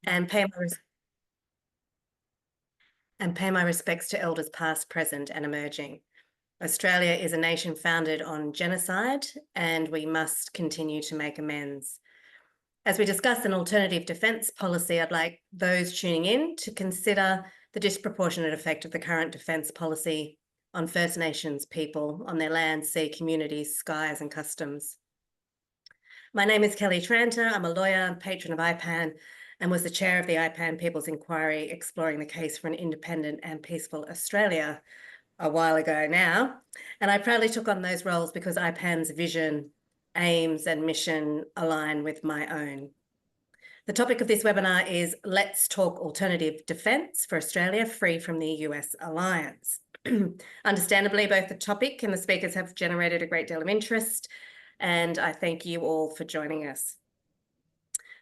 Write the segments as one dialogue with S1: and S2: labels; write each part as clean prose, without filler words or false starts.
S1: and pay my respects to elders past, present and emerging. Australia is a nation founded on genocide, and we must continue to make amends. As we discuss an alternative defence policy, I'd like those tuning in to consider the disproportionate effect of the current defence policy on First Nations people, on their land, sea, communities, skies and customs. My name is Kelli Tranter. I'm a lawyer, patron of IPAN, and was the chair of the IPAN People's Inquiry exploring the case for an independent and peaceful Australia a while ago now. And I proudly took on those roles because IPAN's vision, aims and mission align with my own. The topic of this webinar is Let's Talk Alternative Defence for Australia, free from the US alliance. Understandably, both the topic and the speakers have generated a great deal of interest, and I thank you all for joining us.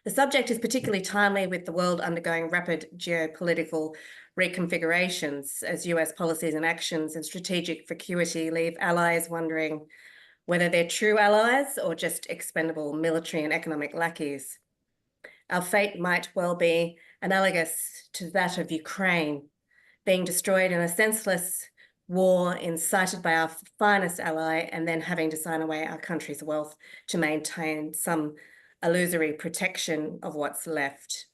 S1: The subject is particularly timely with the world undergoing rapid geopolitical reconfigurations as US policies and actions and strategic vacuity leave allies wondering whether they're true allies or just expendable military and economic lackeys. Our fate might well be analogous to that of Ukraine, being destroyed in a senseless war incited by our finest ally and then having to sign away our country's wealth to maintain some illusory protection of what's left.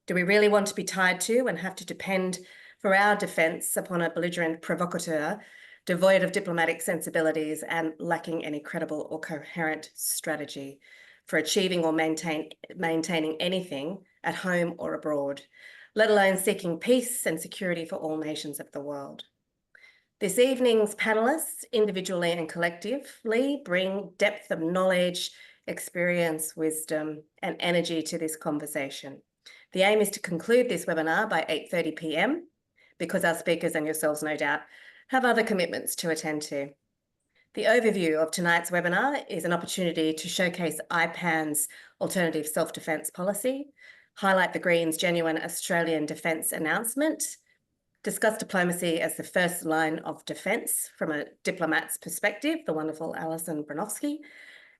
S1: Do we really want to be tied to and have to depend for our defence upon a belligerent provocateur devoid of diplomatic sensibilities and lacking any credible or coherent strategy for achieving or maintaining anything at home or abroad, let alone seeking peace and security for all nations of the world? This evening's panellists, individually and collectively, bring depth of knowledge, experience, wisdom, and energy to this conversation. The aim is to conclude this webinar by 8:30 p.m. because our speakers and yourselves, no doubt, have other commitments to attend to. The overview of tonight's webinar is an opportunity to showcase IPAN's alternative self-defence policy, highlight the Greens' genuine Australian defence announcement, discuss diplomacy as the first line of defence from a diplomat's perspective, the wonderful Alison Broinowski,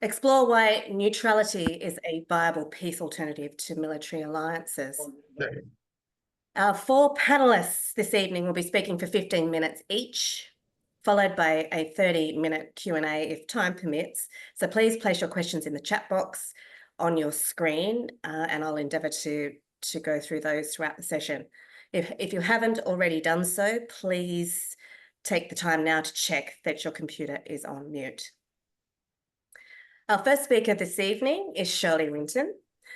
S1: explore why neutrality is a viable peace alternative to military alliances. Our four panellists this evening will be speaking for 15 minutes each, followed by a 30-minute Q&A if time permits. So please place your questions in the chat box on your screen, and I'll endeavour to go through those throughout the session. If you haven't already done so, please take the time now to check that your computer is on mute. Our first speaker this evening is Shirley Winton.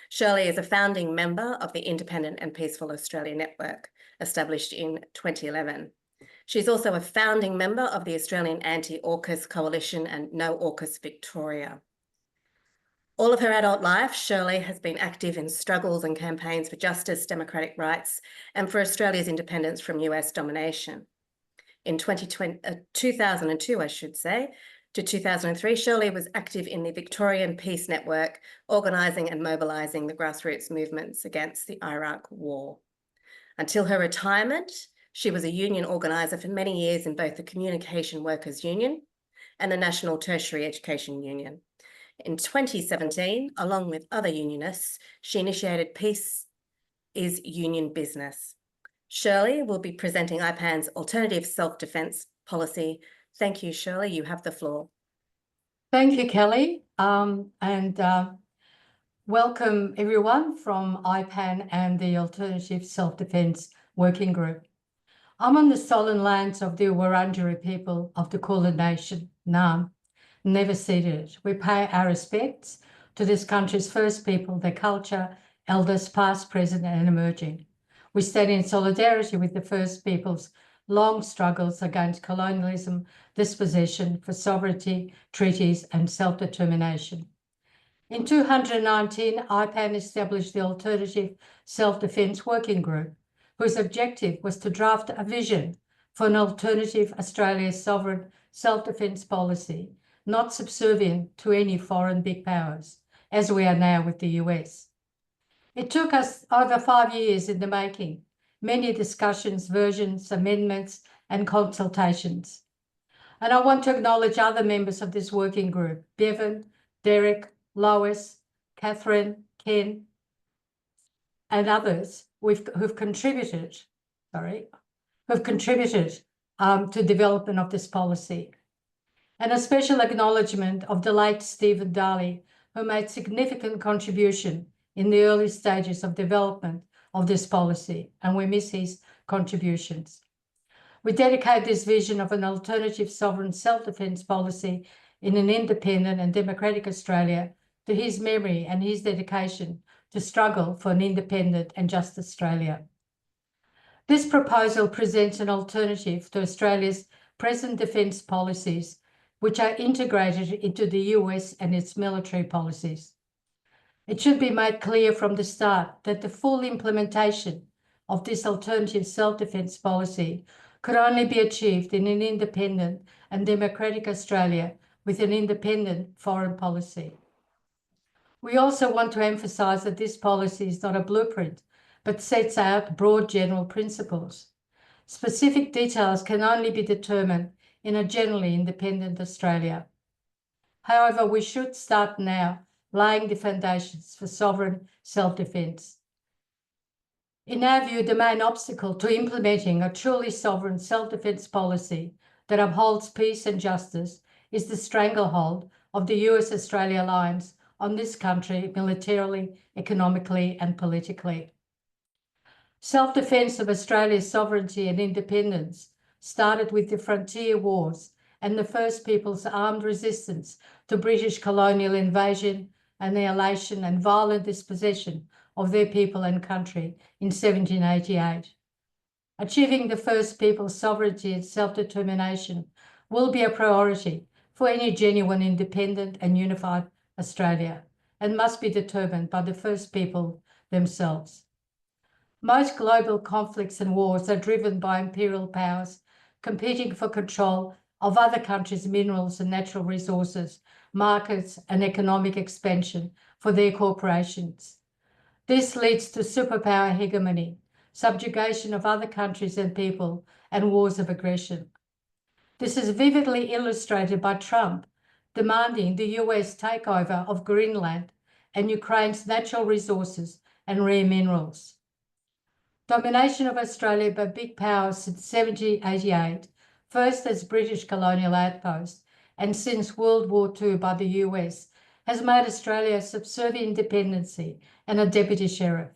S1: Shirley is a founding member of the Independent and Peaceful Australia Network, established in 2011. She's also a founding member of the Australian Anti-AUKUS Coalition and No AUKUS Victoria. All of her adult life, Shirley has been active in struggles and campaigns for justice, democratic rights, and for Australia's independence from US domination. In 2002, I should say, to 2003, Shirley was active in the Victorian Peace Network, organising and mobilising the grassroots movements against the Iraq War. Until her retirement, she was a union organiser for many years in both the Communication Workers Union and the National Tertiary Education Union. In 2017, along with other unionists, she initiated Peace is Union Business. Shirley will be presenting IPAN's alternative self-defence policy. Thank you, Shirley. You have the floor.
S2: Thank you, Kelly. Welcome everyone from IPAN and the Alternative Self-Defence Working Group. I'm on the stolen lands of the Wurundjeri people of the Kulin Nation, Naarm, never ceded. We pay our respects to this country's first people, their culture, elders past, present and emerging. We stand in solidarity with the First Peoples' long struggles against colonialism, dispossession for sovereignty, treaties and self-determination. In 2019, IPAN established the Alternative Self-Defence Working Group, whose objective was to draft a vision for an alternative Australia's sovereign self-defence policy, not subservient to any foreign big powers, as we are now with the US. It took us over 5 years in the making, many discussions, versions, amendments, and consultations. And I want to acknowledge other members of this working group, Bevan, Derek, Lois, Catherine, Ken, and others who've contributed to development of this policy. And a special acknowledgement of the late Stephen Darley, who made significant contribution in the early stages of development of this policy, and we miss his contributions. We dedicate this vision of an alternative sovereign self-defence policy in an independent and democratic Australia to his memory and his dedication to struggle for an independent and just Australia. This proposal presents an alternative to Australia's present defence policies, which are integrated into the US and its military policies. It should be made clear from the start that the full implementation of this alternative self-defence policy could only be achieved in an independent and democratic Australia with an independent foreign policy. We also want to emphasise that this policy is not a blueprint, but sets out broad general principles. Specific details can only be determined in a generally independent Australia. However, we should start now laying the foundations for sovereign self-defence. In our view, the main obstacle to implementing a truly sovereign self-defence policy that upholds peace and justice is the stranglehold of the US-Australia alliance on this country militarily, economically and politically. Self-defence of Australia's sovereignty and independence started with the frontier wars and the First Peoples' armed resistance to British colonial invasion, annihilation and violent dispossession of their people and country in 1788. Achieving the First Peoples' sovereignty and self-determination will be a priority for any genuine independent and unified Australia and must be determined by the First People themselves. Most global conflicts and wars are driven by imperial powers competing for control of other countries' minerals and natural resources, markets and economic expansion for their corporations. This leads to superpower hegemony, subjugation of other countries and people, and wars of aggression. This is vividly illustrated by Trump demanding the US takeover of Greenland and Ukraine's natural resources and rare minerals. Domination of Australia by big powers since 1788, first as British colonial outpost and since World War II by the US, has made Australia a subservient dependency and a deputy sheriff.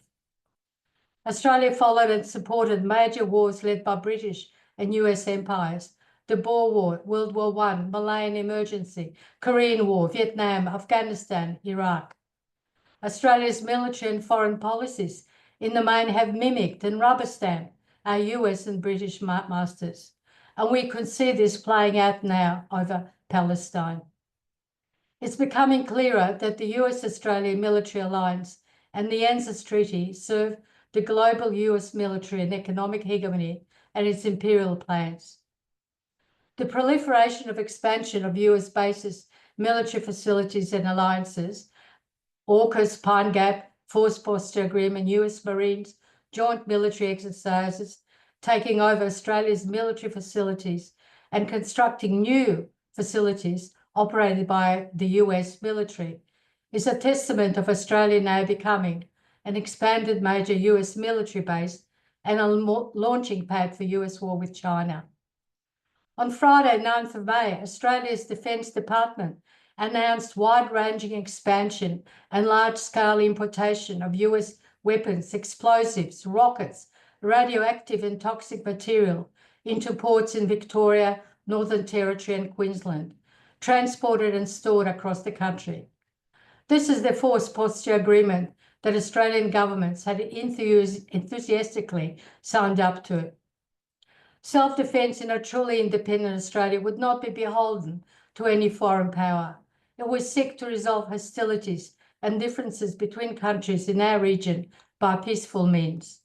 S2: Australia followed and supported major wars led by British and US empires: the Boer War, World War I, Malayan Emergency, Korean War, Vietnam, Afghanistan, Iraq. Australia's military and foreign policies in the main have mimicked and rubber-stamped our US and British masters, and we can see this playing out now over Palestine. It's becoming clearer that the US-Australia military alliance and the ANZUS Treaty serve the global US military and economic hegemony and its imperial plans. The proliferation of expansion of US bases, military facilities and alliances, AUKUS, Pine Gap, Force Posture Agreement, US Marines, joint military exercises, taking over Australia's military facilities and constructing new facilities operated by the US military, is a testament of Australia now becoming an expanded major US military base and a launching pad for US war with China. On Friday, 9th of May, Australia's Defence Department announced wide-ranging expansion and large-scale importation of US weapons, explosives, rockets, radioactive and toxic material into ports in Victoria, Northern Territory and Queensland, transported and stored across the country. This is the Force Posture Agreement that Australian governments had enthusiastically signed up to. Self-defence in a truly independent Australia would not be beholden to any foreign power. It would seek to resolve hostilities and differences between countries in our region by peaceful means.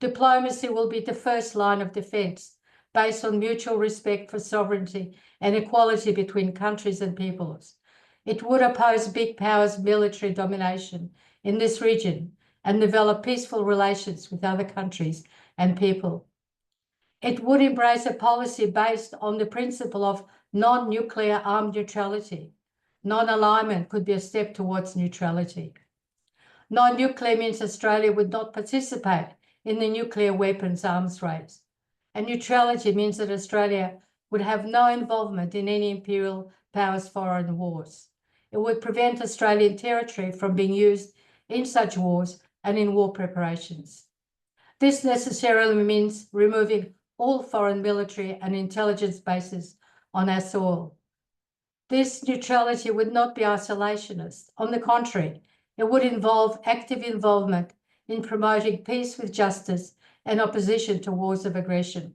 S2: Diplomacy will be the first line of defence, based on mutual respect for sovereignty and equality between countries and peoples. It would oppose big powers' military domination in this region and develop peaceful relations with other countries and people. It would embrace a policy based on the principle of non-nuclear armed neutrality. Non-alignment could be a step towards neutrality. Non-nuclear means Australia would not participate in the nuclear weapons arms race. And neutrality means that Australia would have no involvement in any imperial powers' foreign wars. It would prevent Australian territory from being used in such wars and in war preparations. This necessarily means removing all foreign military and intelligence bases on our soil. This neutrality would not be isolationist. On the contrary, it would involve active involvement in promoting peace with justice and opposition to wars of aggression.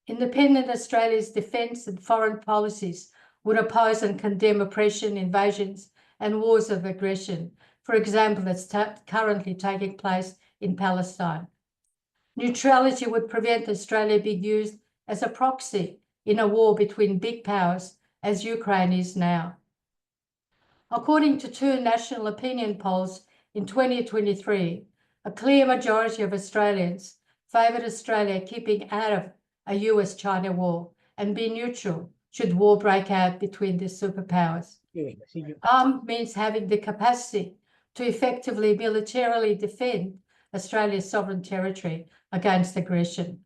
S2: Independent Australia's defence and foreign policies would oppose and condemn oppression, invasions, and wars of aggression, for example, that's currently taking place in Palestine. Neutrality would prevent Australia being used as a proxy in a war between big powers, as Ukraine is now. According to 2 national opinion polls in 2023, a clear majority of Australians favoured Australia keeping out of a US-China war and be neutral should war break out between the superpowers. Armed means having the capacity to effectively militarily defend Australia's sovereign territory against aggression.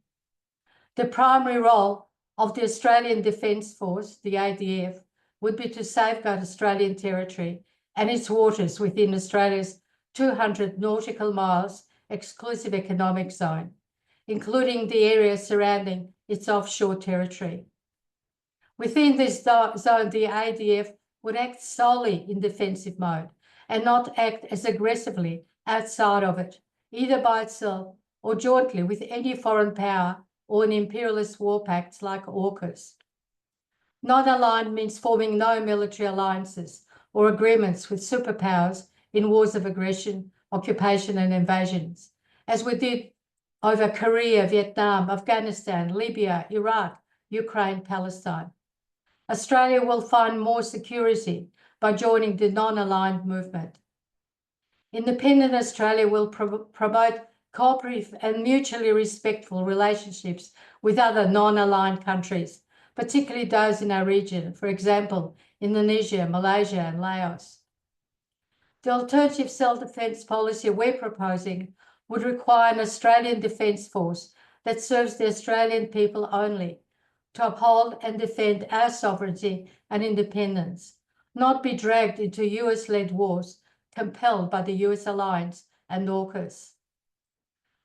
S2: The primary role of the Australian Defence Force, the ADF, would be to safeguard Australian territory and its waters within Australia's 200 nautical miles exclusive economic zone, including the area surrounding its offshore territory. Within this zone, the ADF would act solely in defensive mode and not act as aggressively outside of it, either by itself or jointly with any foreign power or an imperialist war pact like AUKUS. Non-aligned means forming no military alliances or agreements with superpowers in wars of aggression, occupation and invasions, as we did over Korea, Vietnam, Afghanistan, Libya, Iraq, Ukraine, Palestine. Australia will find more security by joining the non-aligned movement. Independent Australia will promote cooperative and mutually respectful relationships with other non-aligned countries, particularly those in our region, for example, Indonesia, Malaysia, and Laos. The alternative self-defence policy we're proposing would require an Australian Defence Force that serves the Australian people only, to uphold and defend our sovereignty and independence, not be dragged into US-led wars compelled by the US alliance and AUKUS.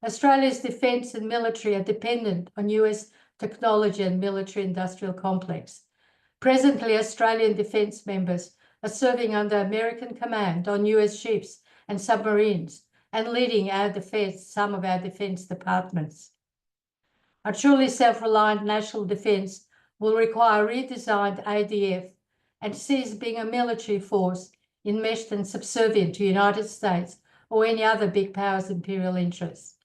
S2: Australia's defence and military are dependent on US technology and military-industrial complex. Presently, Australian defence members are serving under American command on US ships and submarines and leading some of our defence departments. A truly self-reliant national defence will require a redesigned ADF and cease being a military force enmeshed and subservient to the United States or any other big power's imperial interests.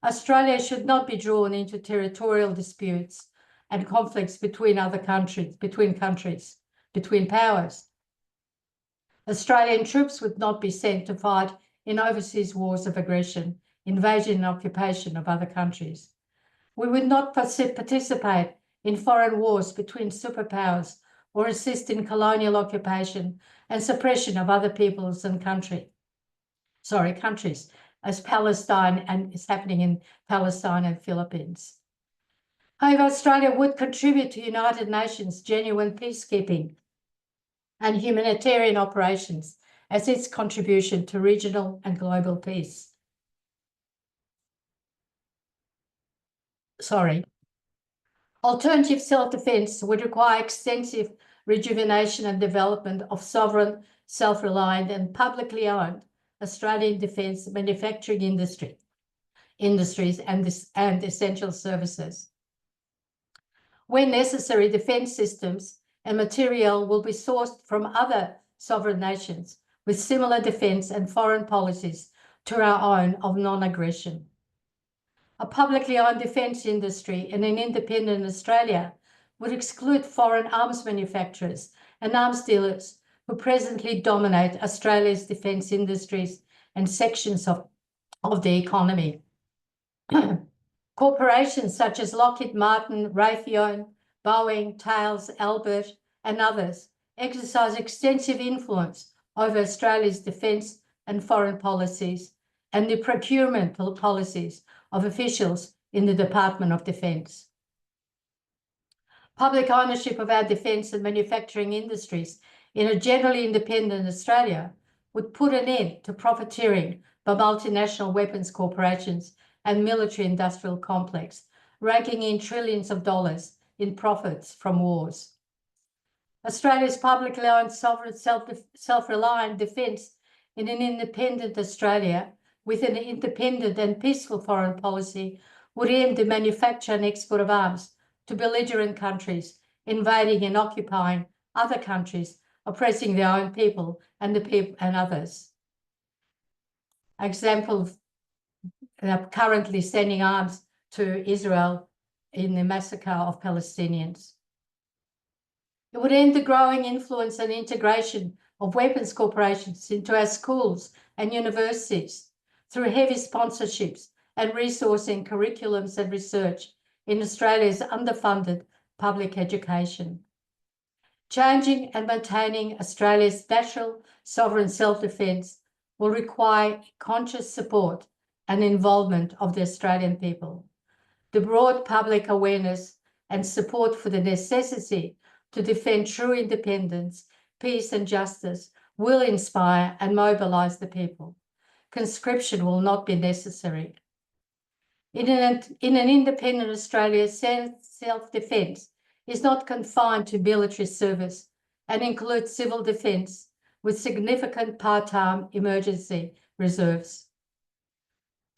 S2: Australia should not be drawn into territorial disputes and conflicts between countries, between powers. Australian troops would not be sent to fight in overseas wars of aggression, invasion and occupation of other countries. We would not participate in foreign wars between superpowers or assist in colonial occupation and suppression of other peoples and countries, as Palestine and is happening in Palestine and Philippines. However, Australia would contribute to United Nations genuine peacekeeping and humanitarian operations as its contribution to regional and global peace. Alternative self-defence would require extensive rejuvenation and development of sovereign, self-reliant and publicly owned Australian defence manufacturing industries and essential services. Where necessary, defence systems and material will be sourced from other sovereign nations with similar defence and foreign policies to our own of non-aggression. A publicly owned defence industry in an independent Australia would exclude foreign arms manufacturers and arms dealers who presently dominate Australia's defence industries and sections of the economy. Corporations such as Lockheed Martin, Raytheon, Boeing, Thales, Albert, and others exercise extensive influence over Australia's defence, and foreign policies, and the procurement policies of officials in the Department of Defence. Public ownership of our defence and manufacturing industries in a generally independent Australia would put an end to profiteering by multinational weapons corporations and military industrial complex, raking in trillions of dollars in profits from wars. Australia's publicly owned sovereign self-reliant defence in an independent Australia with an independent and peaceful foreign policy would end the manufacture and export of arms to belligerent countries invading and occupying other countries, oppressing their own people and others. Example, currently sending arms to Israel in the massacre of Palestinians. It would end the growing influence and integration of weapons corporations into our schools and universities through heavy sponsorships and resourcing curriculums and research in Australia's underfunded public education. Changing and maintaining Australia's natural sovereign self-defence will require conscious support and involvement of the Australian people. The broad public awareness and support for the necessity to defend true independence, peace and justice will inspire and mobilise the people. Conscription will not be necessary. In an independent Australia, self-defence is not confined to military service and includes civil defence with significant part-time emergency reserves.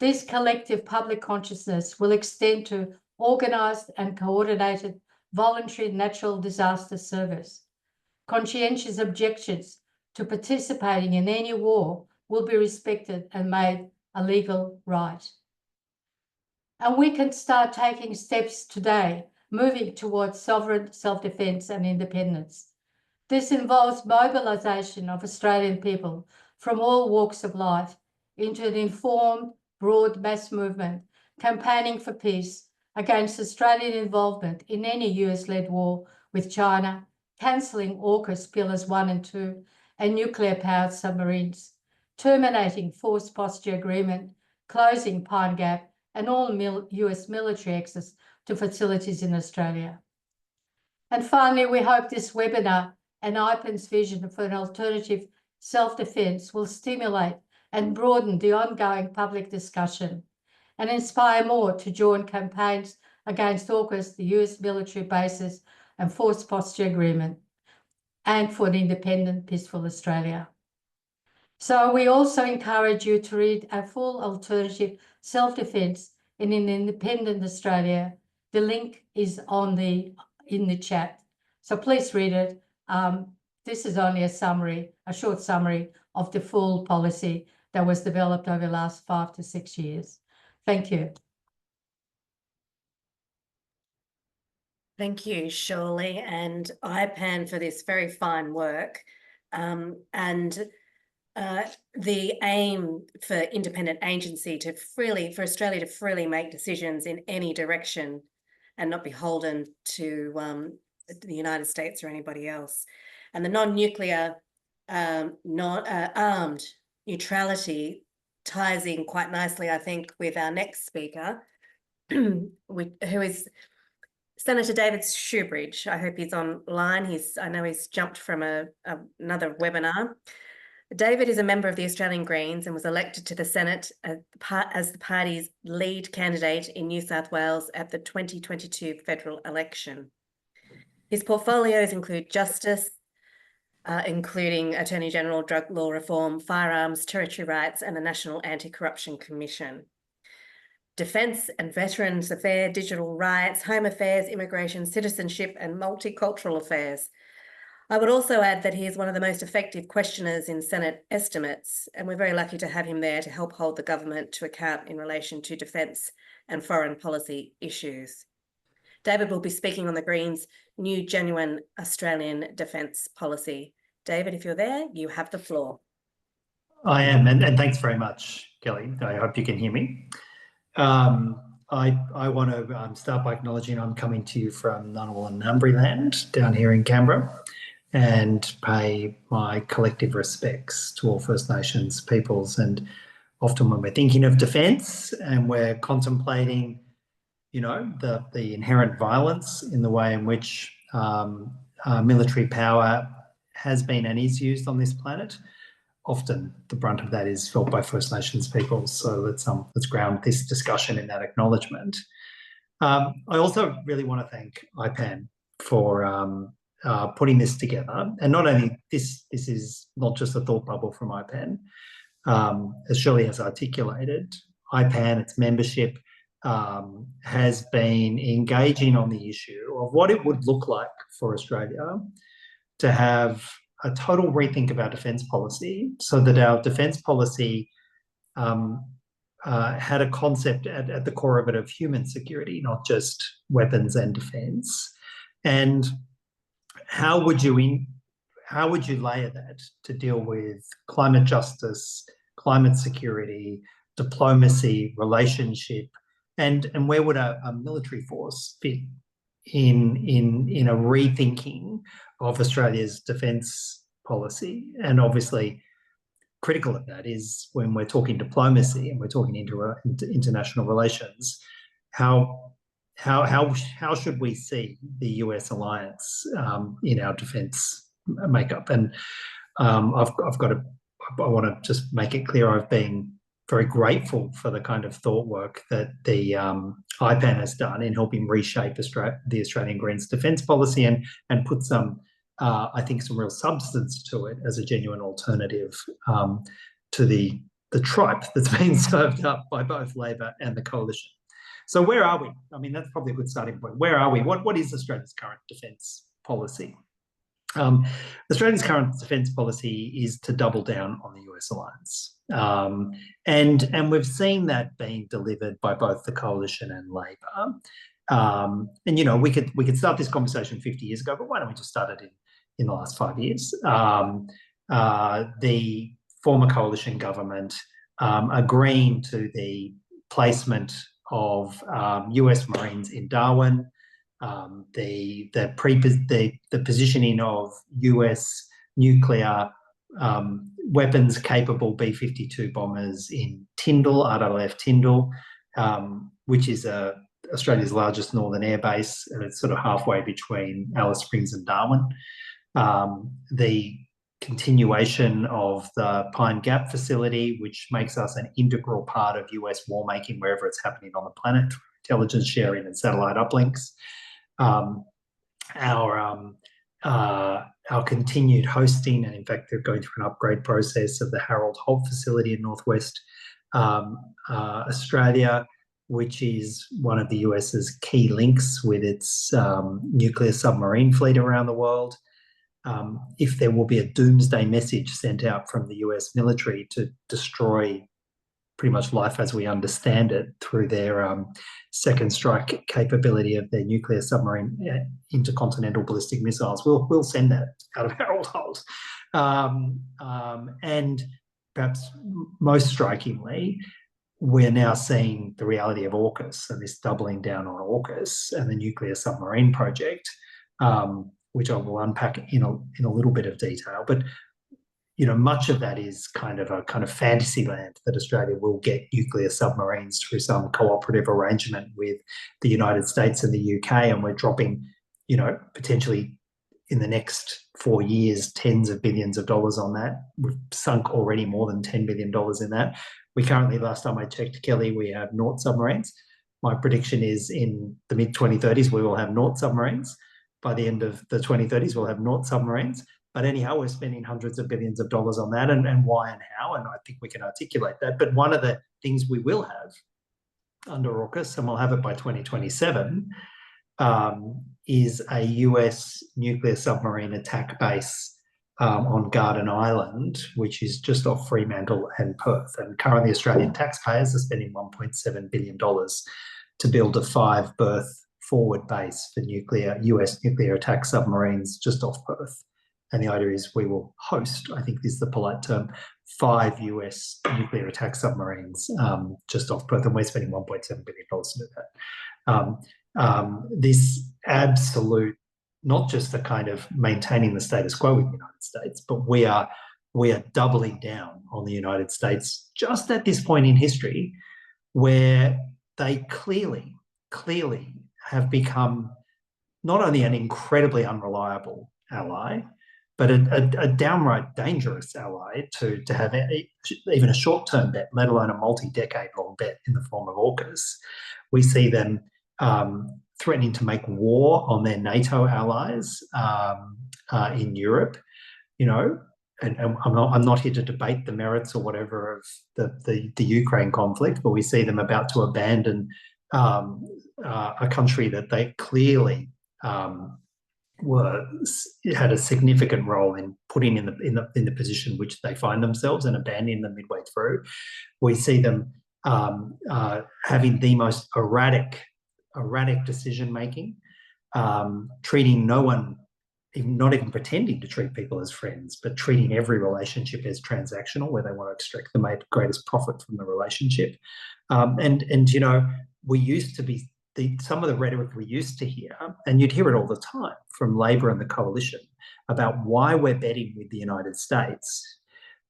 S2: This collective public consciousness will extend to organised and coordinated voluntary natural disaster service. Conscientious objections to participating in any war will be respected and made a legal right. And we can start taking steps today, moving towards sovereign self-defence and independence. This involves mobilisation of Australian people from all walks of life into an informed, broad mass movement, campaigning for peace against Australian involvement in any US-led war with China, cancelling AUKUS Pillars 1 and 2 and nuclear-powered submarines, terminating forced posture agreement, closing Pine Gap and all US military access to facilities in Australia. And finally, we hope this webinar and IPAN's vision for an alternative self-defence will stimulate and broaden the ongoing public discussion and inspire more to join campaigns against AUKUS, the US military bases and forced posture agreement, and for an independent, peaceful Australia. So we also encourage you to read a full alternative self-defence in an independent Australia. The link is in the chat. So please read it. This is only a short summary of the full policy that was developed over the last 5 to 6 years. Thank you.
S1: Thank you, Shirley and IPAN for this very fine work. The aim for independent agency for Australia to freely make decisions in any direction and not beholden to the United States or anybody else. And the non-nuclear, armed neutrality ties in quite nicely, I think, with our next speaker, who is Senator David Shoebridge. I hope he's online. I know he's jumped from another webinar. David is a member of the Australian Greens and was elected to the Senate as the party's lead candidate in New South Wales at the 2022 federal election. His portfolios include justice, including Attorney General, drug law reform, firearms, territory rights, and the National Anti-Corruption Commission. Defence and Veterans Affairs, digital rights, home affairs, immigration, citizenship, and multicultural affairs. I would also add that he is one of the most effective questioners in Senate estimates, and we're very lucky to have him there to help hold the government to account in relation to defence and foreign policy issues. David will be speaking on the Greens' new genuine Australian defence policy. David, if you're there, you have the floor.
S3: I am, and thanks very much, Kelly. I hope you can hear me. I want to start by acknowledging I'm coming to you from Ngunnawal and Ngambri land down here in Canberra. and pay my collective respects to all First Nations peoples. And often when we're thinking of defence and we're contemplating, you know, the inherent violence in the way in which military power has been and is used on this planet, often the brunt of that is felt by First Nations peoples. So let's ground this discussion in that acknowledgement. I also really want to thank IPAN for putting this together. And not only this is not just a thought bubble from IPAN. As Shirley has articulated, IPAN, its membership, has been engaging on the issue of what it would look like for Australia to have a total rethink of our defence policy, so that our defence policy had a concept at the core of it of human security, not just weapons and defence. And how would you layer that to deal with climate justice, climate security, diplomacy, relationship, and where would a military force fit in a rethinking of Australia's defence policy? And obviously critical of that is when we're talking diplomacy and we're talking international relations, how should we see the US alliance in our defence makeup? And I want to just make it clear, I've been very grateful for the kind of thought work that the IPAN has done in helping reshape the Australian Greens defence policy and put some, I think, some real substance to it as a genuine alternative to the tripe that's been served up by both Labor and the Coalition. So where are we? I mean, that's probably a good starting point. Where are we? What is Australia's current defence policy? Australia's current defence policy is to double down on the US alliance. And we've seen that being delivered by both the Coalition and Labor. And, you know, we could start this conversation 50 years ago, but why don't we just start it in the last 5 years? The former Coalition government agreeing to the placement of US Marines in Darwin, the positioning of US nuclear weapons-capable B-52 bombers in Tyndall, RAAF Tyndall, which is Australia's largest northern air base, and it's sort of halfway between Alice Springs and Darwin. The continuation of the Pine Gap facility, which makes us an integral part of US war-making wherever it's happening on the planet, through intelligence sharing and satellite uplinks. Our continued hosting, and in fact they're going through an upgrade process of the Harold Holt facility in northwest Australia, which is one of the US's key links with its nuclear submarine fleet around the world. If there will be a doomsday message sent out from the US military to destroy pretty much life as we understand it through their second strike capability of their nuclear submarine intercontinental ballistic missiles, we'll send that out of Harold Holt. And perhaps most strikingly, we're now seeing the reality of AUKUS and this doubling down on AUKUS and the nuclear submarine project, which I will unpack in a little bit of detail. But you know, much of that is kind of fantasy land that Australia will get nuclear submarines through some cooperative arrangement with the United States and the UK, and we're dropping, you know, potentially in the next 4 years, tens of billions of dollars on that. We've sunk already more than $10 billion in that. We currently, last time I checked, Kelly, we have naught submarines. My prediction is in the mid-2030s, we will have naught submarines. By the end of the 2030s, we'll have naught submarines. But anyhow, we're spending hundreds of billions of dollars on that, and why and how, and I think we can articulate that. But one of the things we will have under AUKUS, and we'll have it by 2027, is a US nuclear submarine attack base on Garden Island, which is just off Fremantle and Perth. And currently Australian taxpayers are spending $1.7 billion to build a 5-berth forward base for US nuclear attack submarines just off Perth. And the idea is we will host, I think this is the polite term, 5 US nuclear attack submarines just off Perth, and we're spending $1.7 billion to do that. This absolute not just for kind of maintaining the status quo with the United States, but we are doubling down on the United States just at this point in history, where they clearly have become not only an incredibly unreliable ally, but a downright dangerous ally to have even a short-term bet, let alone a multi-decade-long bet in the form of AUKUS. We see them threatening to make war on their NATO allies in Europe, you know. And I'm not here to debate the merits or whatever of the Ukraine conflict, but we see them about to abandon a country that they clearly had a significant role in putting in the position which they find themselves and abandoning them midway through. We see them having the most erratic decision making, treating no one, not even pretending to treat people as friends, but treating every relationship as transactional, where they want to extract the greatest profit from the relationship. And you know, we used to be some of the rhetoric we used to hear, and you'd hear it all the time from Labor and the coalition about why we're betting with the United States.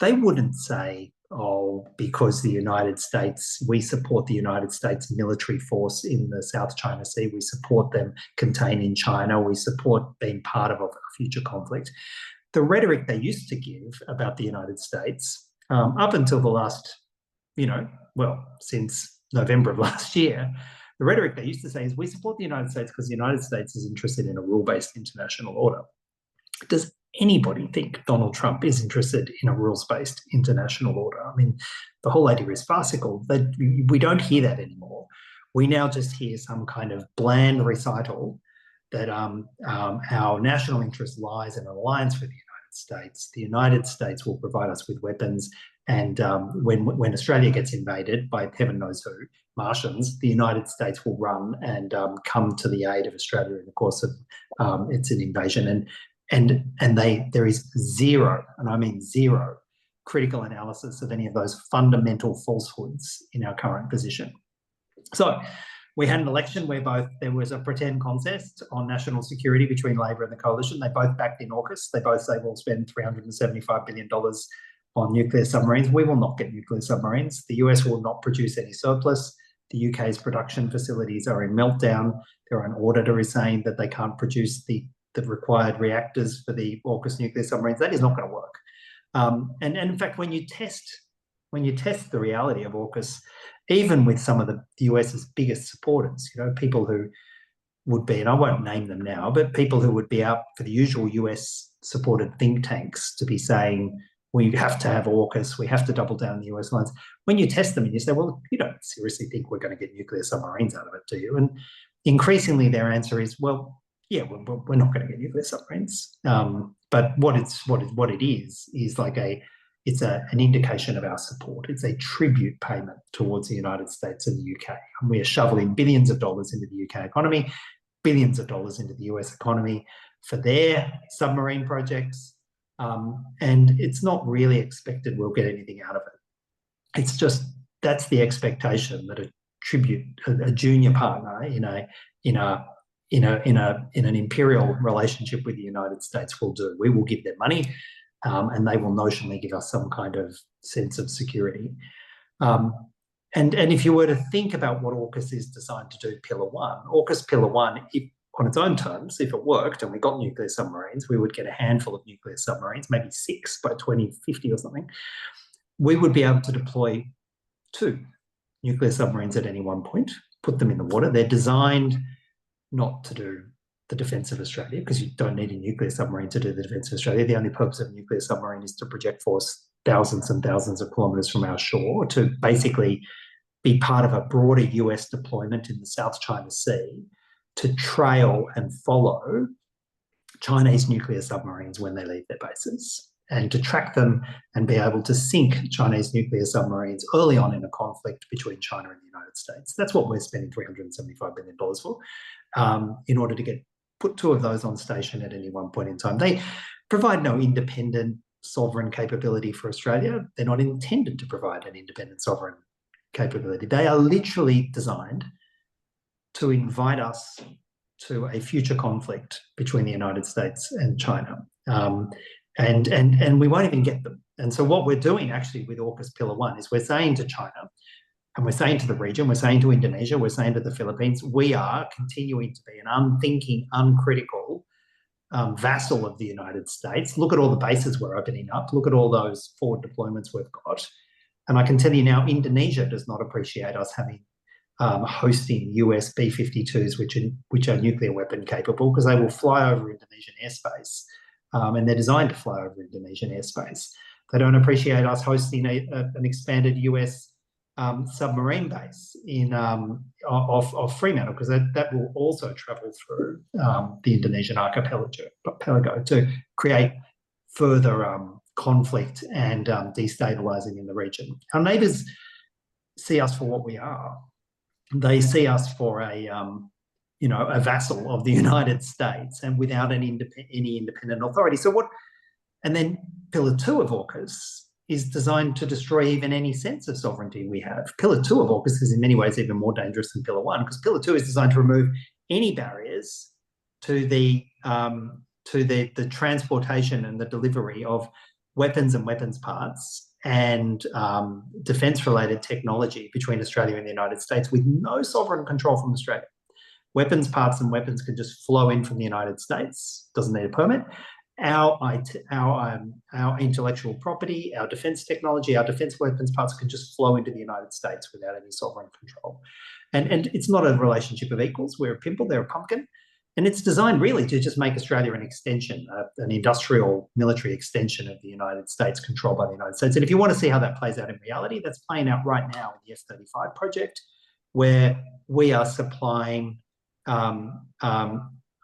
S3: They wouldn't say, oh, because the United States, we support the United States military force in the South China Sea, we support them containing China, we support being part of a future conflict. The rhetoric they used to give about the United States, up until the last, since November of last year, the rhetoric they used to say is we support the United States because the United States is interested in a rule-based international order. Does anybody think Donald Trump is interested in a rules-based international order? I mean, the whole idea is farcical. We don't hear that anymore. We now just hear some kind of bland recital that our national interest lies in an alliance with the United States. The United States will provide us with weapons, and when Australia gets invaded by heaven knows who, Martians, the United States will run and come to the aid of Australia in the course of its invasion. And there is zero, and I mean zero, critical analysis of any of those fundamental falsehoods in our current position. So we had an election where there was a pretend contest on national security between Labor and the coalition. They both backed in AUKUS. They both say we'll spend $375 billion on nuclear submarines. We will not get nuclear submarines. The US will not produce any surplus. The UK's production facilities are in meltdown. Their own auditor is saying that they can't produce the required reactors for the AUKUS nuclear submarines. That is not going to work. And in fact, when you test the reality of AUKUS, even with some of the US's biggest supporters, people who would be, and I won't name them now, but people who would be out for the usual US-supported think tanks to be saying, we have to have AUKUS, we have to double down the US lines. When you test them and you say, well, you don't seriously think we're going to get nuclear submarines out of it, do you? And increasingly their answer is, well, yeah, we're not going to get nuclear submarines. But what it is like it's an indication of our support. It's a tribute payment towards the United States and the UK. And we are shoveling billions of dollars into the UK economy, billions of dollars into the US economy for their submarine projects. And it's not really expected we'll get anything out of it. It's just that's the expectation that a junior partner in an imperial relationship with the United States will do. We will give them money, and they will notionally give us some kind of sense of security. And if you were to think about what AUKUS is designed to do, Pillar 1, AUKUS Pillar 1, on its own terms, if it worked and we got nuclear submarines, we would get a handful of nuclear submarines, maybe 6 by 2050 or something. We would be able to deploy 2 nuclear submarines at any one point, put them in the water. They're designed not to do the defence of Australia, because you don't need a nuclear submarine to do the defence of Australia. The only purpose of a nuclear submarine is to project force thousands and thousands of kilometres from our shore, to basically be part of a broader US deployment in the South China Sea to trail and follow Chinese nuclear submarines when they leave their bases, and to track them and be able to sink Chinese nuclear submarines early on in a conflict between China and the United States. That's what we're spending $375 billion for, in order to put 2 of those on station at any one point in time. They provide no independent sovereign capability for Australia. They're not intended to provide an independent sovereign capability. They are literally designed to invite us to a future conflict between the United States and China. And we won't even get them. And so what we're doing actually with AUKUS Pillar 1 is we're saying to China, and we're saying to the region, we're saying to Indonesia, we're saying to the Philippines, we are continuing to be an unthinking, uncritical vassal of the United States. Look at all the bases we're opening up. Look at all those forward deployments we've got. And I can tell you now, Indonesia does not appreciate us having hosting US B-52s, which are nuclear weapon capable, because they will fly over Indonesian airspace, and they're designed to fly over Indonesian airspace. They don't appreciate us hosting an expanded US submarine base in off Fremantle, because that will also travel through the Indonesian archipelago to create further conflict and destabilising in the region. Our neighbours see us for what we are. They see us for a vassal of the United States and without any independent authority. So what? And then Pillar 2 of AUKUS is designed to destroy even any sense of sovereignty we have. Pillar 2 of AUKUS is in many ways even more dangerous than Pillar 1, because Pillar 2 is designed to remove any barriers to the transportation and the delivery of weapons and weapons parts and defence-related technology between Australia and the United States with no sovereign control from Australia. Weapons parts and weapons can just flow in from the United States, doesn't need a permit. Our intellectual property, our defence technology, our defence weapons parts can just flow into the United States without any sovereign control. And it's not a relationship of equals. We're a pimple, they're a pumpkin. And it's designed really to just make Australia an extension, an industrial military extension of the United States, controlled by the United States. And if you want to see how that plays out in reality, that's playing out right now in the F-35 project, where we are supplying a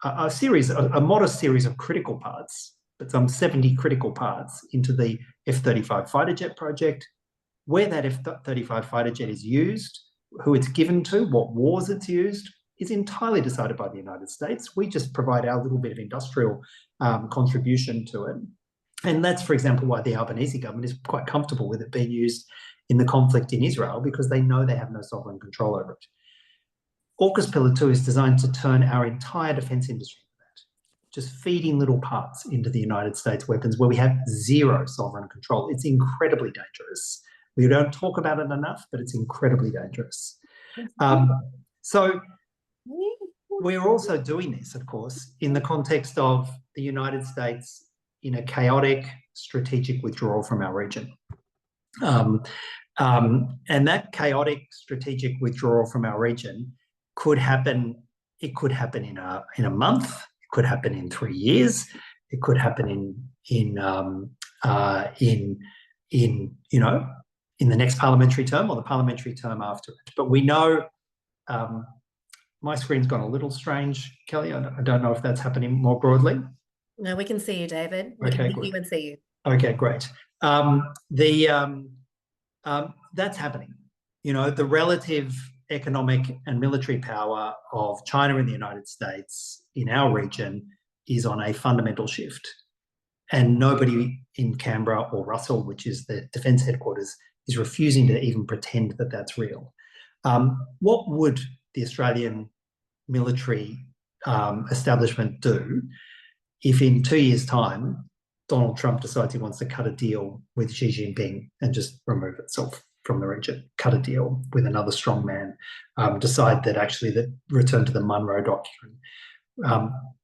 S3: modest series of critical parts, but some 70 critical parts into the F-35 fighter jet project. Where that F-35 fighter jet is used, who it's given to, what wars it's used, is entirely decided by the United States. We just provide our little bit of industrial contribution to it. And that's, for example, why the Albanese government is quite comfortable with it being used in the conflict in Israel, because they know they have no sovereign control over it. AUKUS Pillar 2 is designed to turn our entire defence industry into that, just feeding little parts into the United States weapons where we have zero sovereign control. It's incredibly dangerous. We don't talk about it enough, but it's incredibly dangerous. So we're also doing this, of course, in the context of the United States in a chaotic strategic withdrawal from our region. And that chaotic strategic withdrawal from our region could happen. It could happen in a month. It could happen in 3 years. It could happen in the next parliamentary term or the parliamentary term after it. But we know. My screen's gone a little strange, Kelly. I don't know if that's happening more broadly.
S1: No, we can see you, David. We
S3: Okay,
S1: can
S3: good.
S1: hear you and see you.
S3: Okay, great. That's happening. The relative economic and military power of China and the United States in our region is on a fundamental shift. And nobody in Canberra or Russell, which is the defence headquarters, is refusing to even pretend that that's real. What would the Australian military establishment do if in 2 years' time Donald Trump decides he wants to cut a deal with Xi Jinping and just remove itself from the region, cut a deal with another strong man, decide that actually that return to the Monroe Doctrine?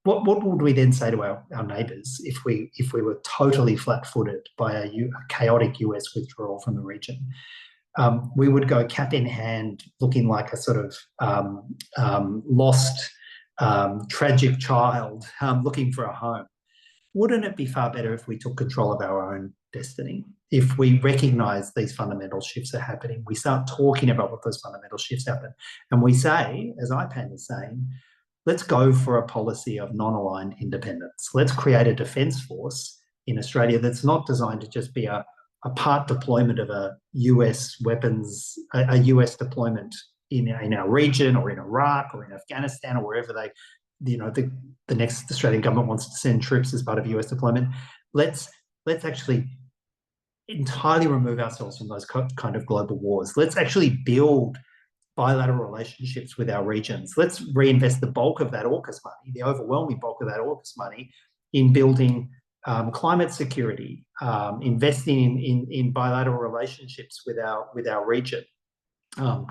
S3: What would we then say to our neighbours if we were totally flat-footed by a chaotic US withdrawal from the region? We would go cap in hand, looking like a sort of lost, tragic child looking for a home. Wouldn't it be far better if we took control of our own destiny? If we recognise these fundamental shifts are happening, we start talking about what those fundamental shifts happen, and we say, as IPAN is saying, let's go for a policy of non-aligned independence. Let's create a defence force in Australia that's not designed to just be a part deployment of a US weapons, a US deployment in our region or in Iraq or in Afghanistan or wherever the next Australian government wants to send troops as part of US deployment. Let's actually entirely remove ourselves from those kind of global wars. Let's actually build bilateral relationships with our regions. Let's reinvest the bulk of that AUKUS money, the overwhelming bulk of that AUKUS money, in building climate security, investing in bilateral relationships with our region,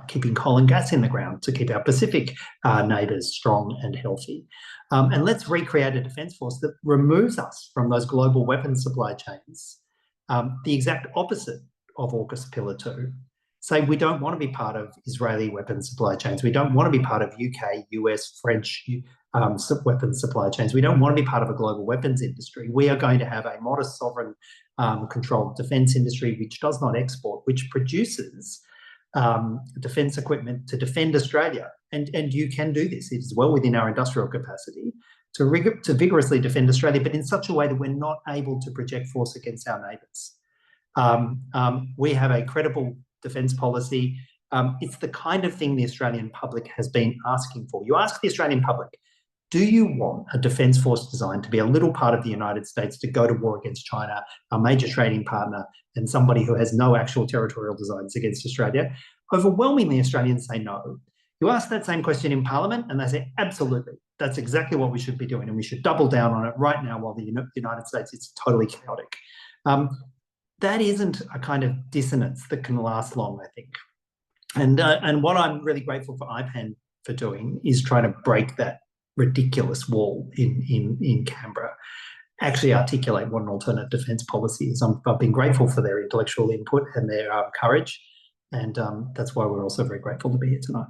S3: keeping coal and gas in the ground to keep our Pacific neighbours strong and healthy. And let's recreate a defence force that removes us from those global weapons supply chains, the exact opposite of AUKUS Pillar 2. Say we don't want to be part of Israeli weapons supply chains. We don't want to be part of UK, US, French weapons supply chains. We don't want to be part of a global weapons industry. We are going to have a modest sovereign controlled defence industry which does not export, which produces defence equipment to defend Australia. And you can do this. It is well within our industrial capacity to vigorously defend Australia, but in such a way that we're not able to project force against our neighbours. We have a credible defence policy. It's the kind of thing the Australian public has been asking for. You ask the Australian public, do you want a defence force designed to be a little part of the United States to go to war against China, our major trading partner, and somebody who has no actual territorial designs against Australia? Overwhelmingly, Australians say no. You ask that same question in Parliament and they say, absolutely, that's exactly what we should be doing, and we should double down on it right now while the United States is totally chaotic. That isn't a kind of dissonance that can last long, I think. And what I'm really grateful for IPAN for doing is trying to break that ridiculous wall in Canberra, actually articulate what an alternate defence policy is. I've been grateful for their intellectual input and their courage, and that's why we're also very grateful to be here tonight.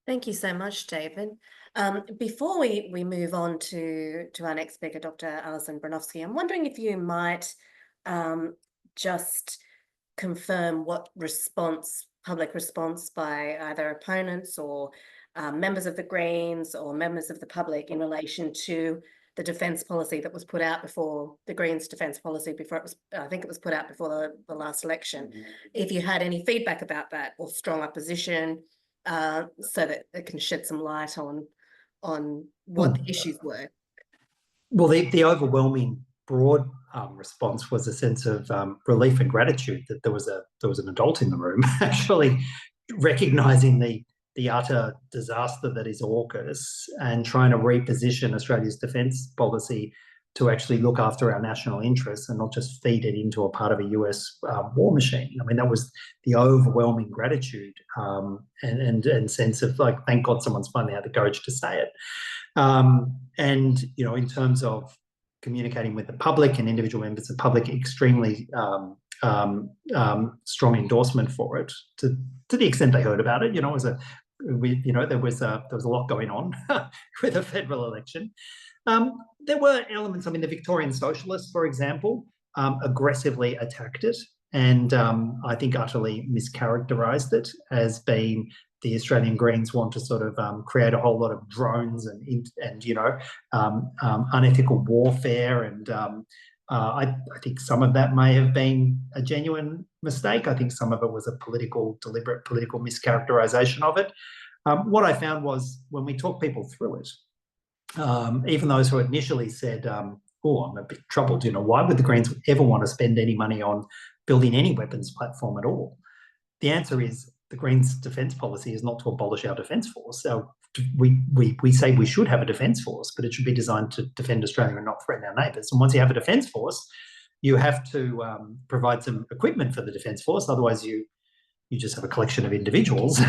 S1: Thank you so much, David. Before we move on to our next speaker, Dr. Alison Broinowski, I'm wondering if you might just confirm what public response by either opponents or members of the Greens or members of the public in relation to the defence policy that was put out before the Greens' defence policy before it was, I think it was put out before the last election. If you had any feedback about that or strong opposition, so that it can shed some light on what the issues were.
S3: Well, the overwhelming broad response was a sense of relief and gratitude that there was an adult in the room actually recognising the utter disaster that is AUKUS and trying to reposition Australia's defence policy to actually look after our national interests and not just feed it into a part of a US war machine. I mean, that was the overwhelming gratitude and sense of, like, thank God someone's finally had the courage to say it. And, you know, in terms of communicating with the public and individual members of the public, extremely strong endorsement for it to the extent they heard about it. You know, there was a lot going on with a federal election. There were elements, I mean, the Victorian Socialists, for example, aggressively attacked it and I think utterly mischaracterised it as being the Australian Greens want to sort of create a whole lot of drones and you know, unethical warfare. And I think some of that may have been a genuine mistake. I think some of it was a deliberate political mischaracterisation of it. What I found was when we talked people through it, even those who initially said, oh, I'm a bit troubled, you know, why would the Greens ever want to spend any money on building any weapons platform at all? The answer is the Greens' defence policy is not to abolish our defence force. So we say we should have a defence force, but it should be designed to defend Australia and not threaten our neighbours. And once you have a defence force, you have to provide some equipment for the defence force. Otherwise, you just have a collection of individuals.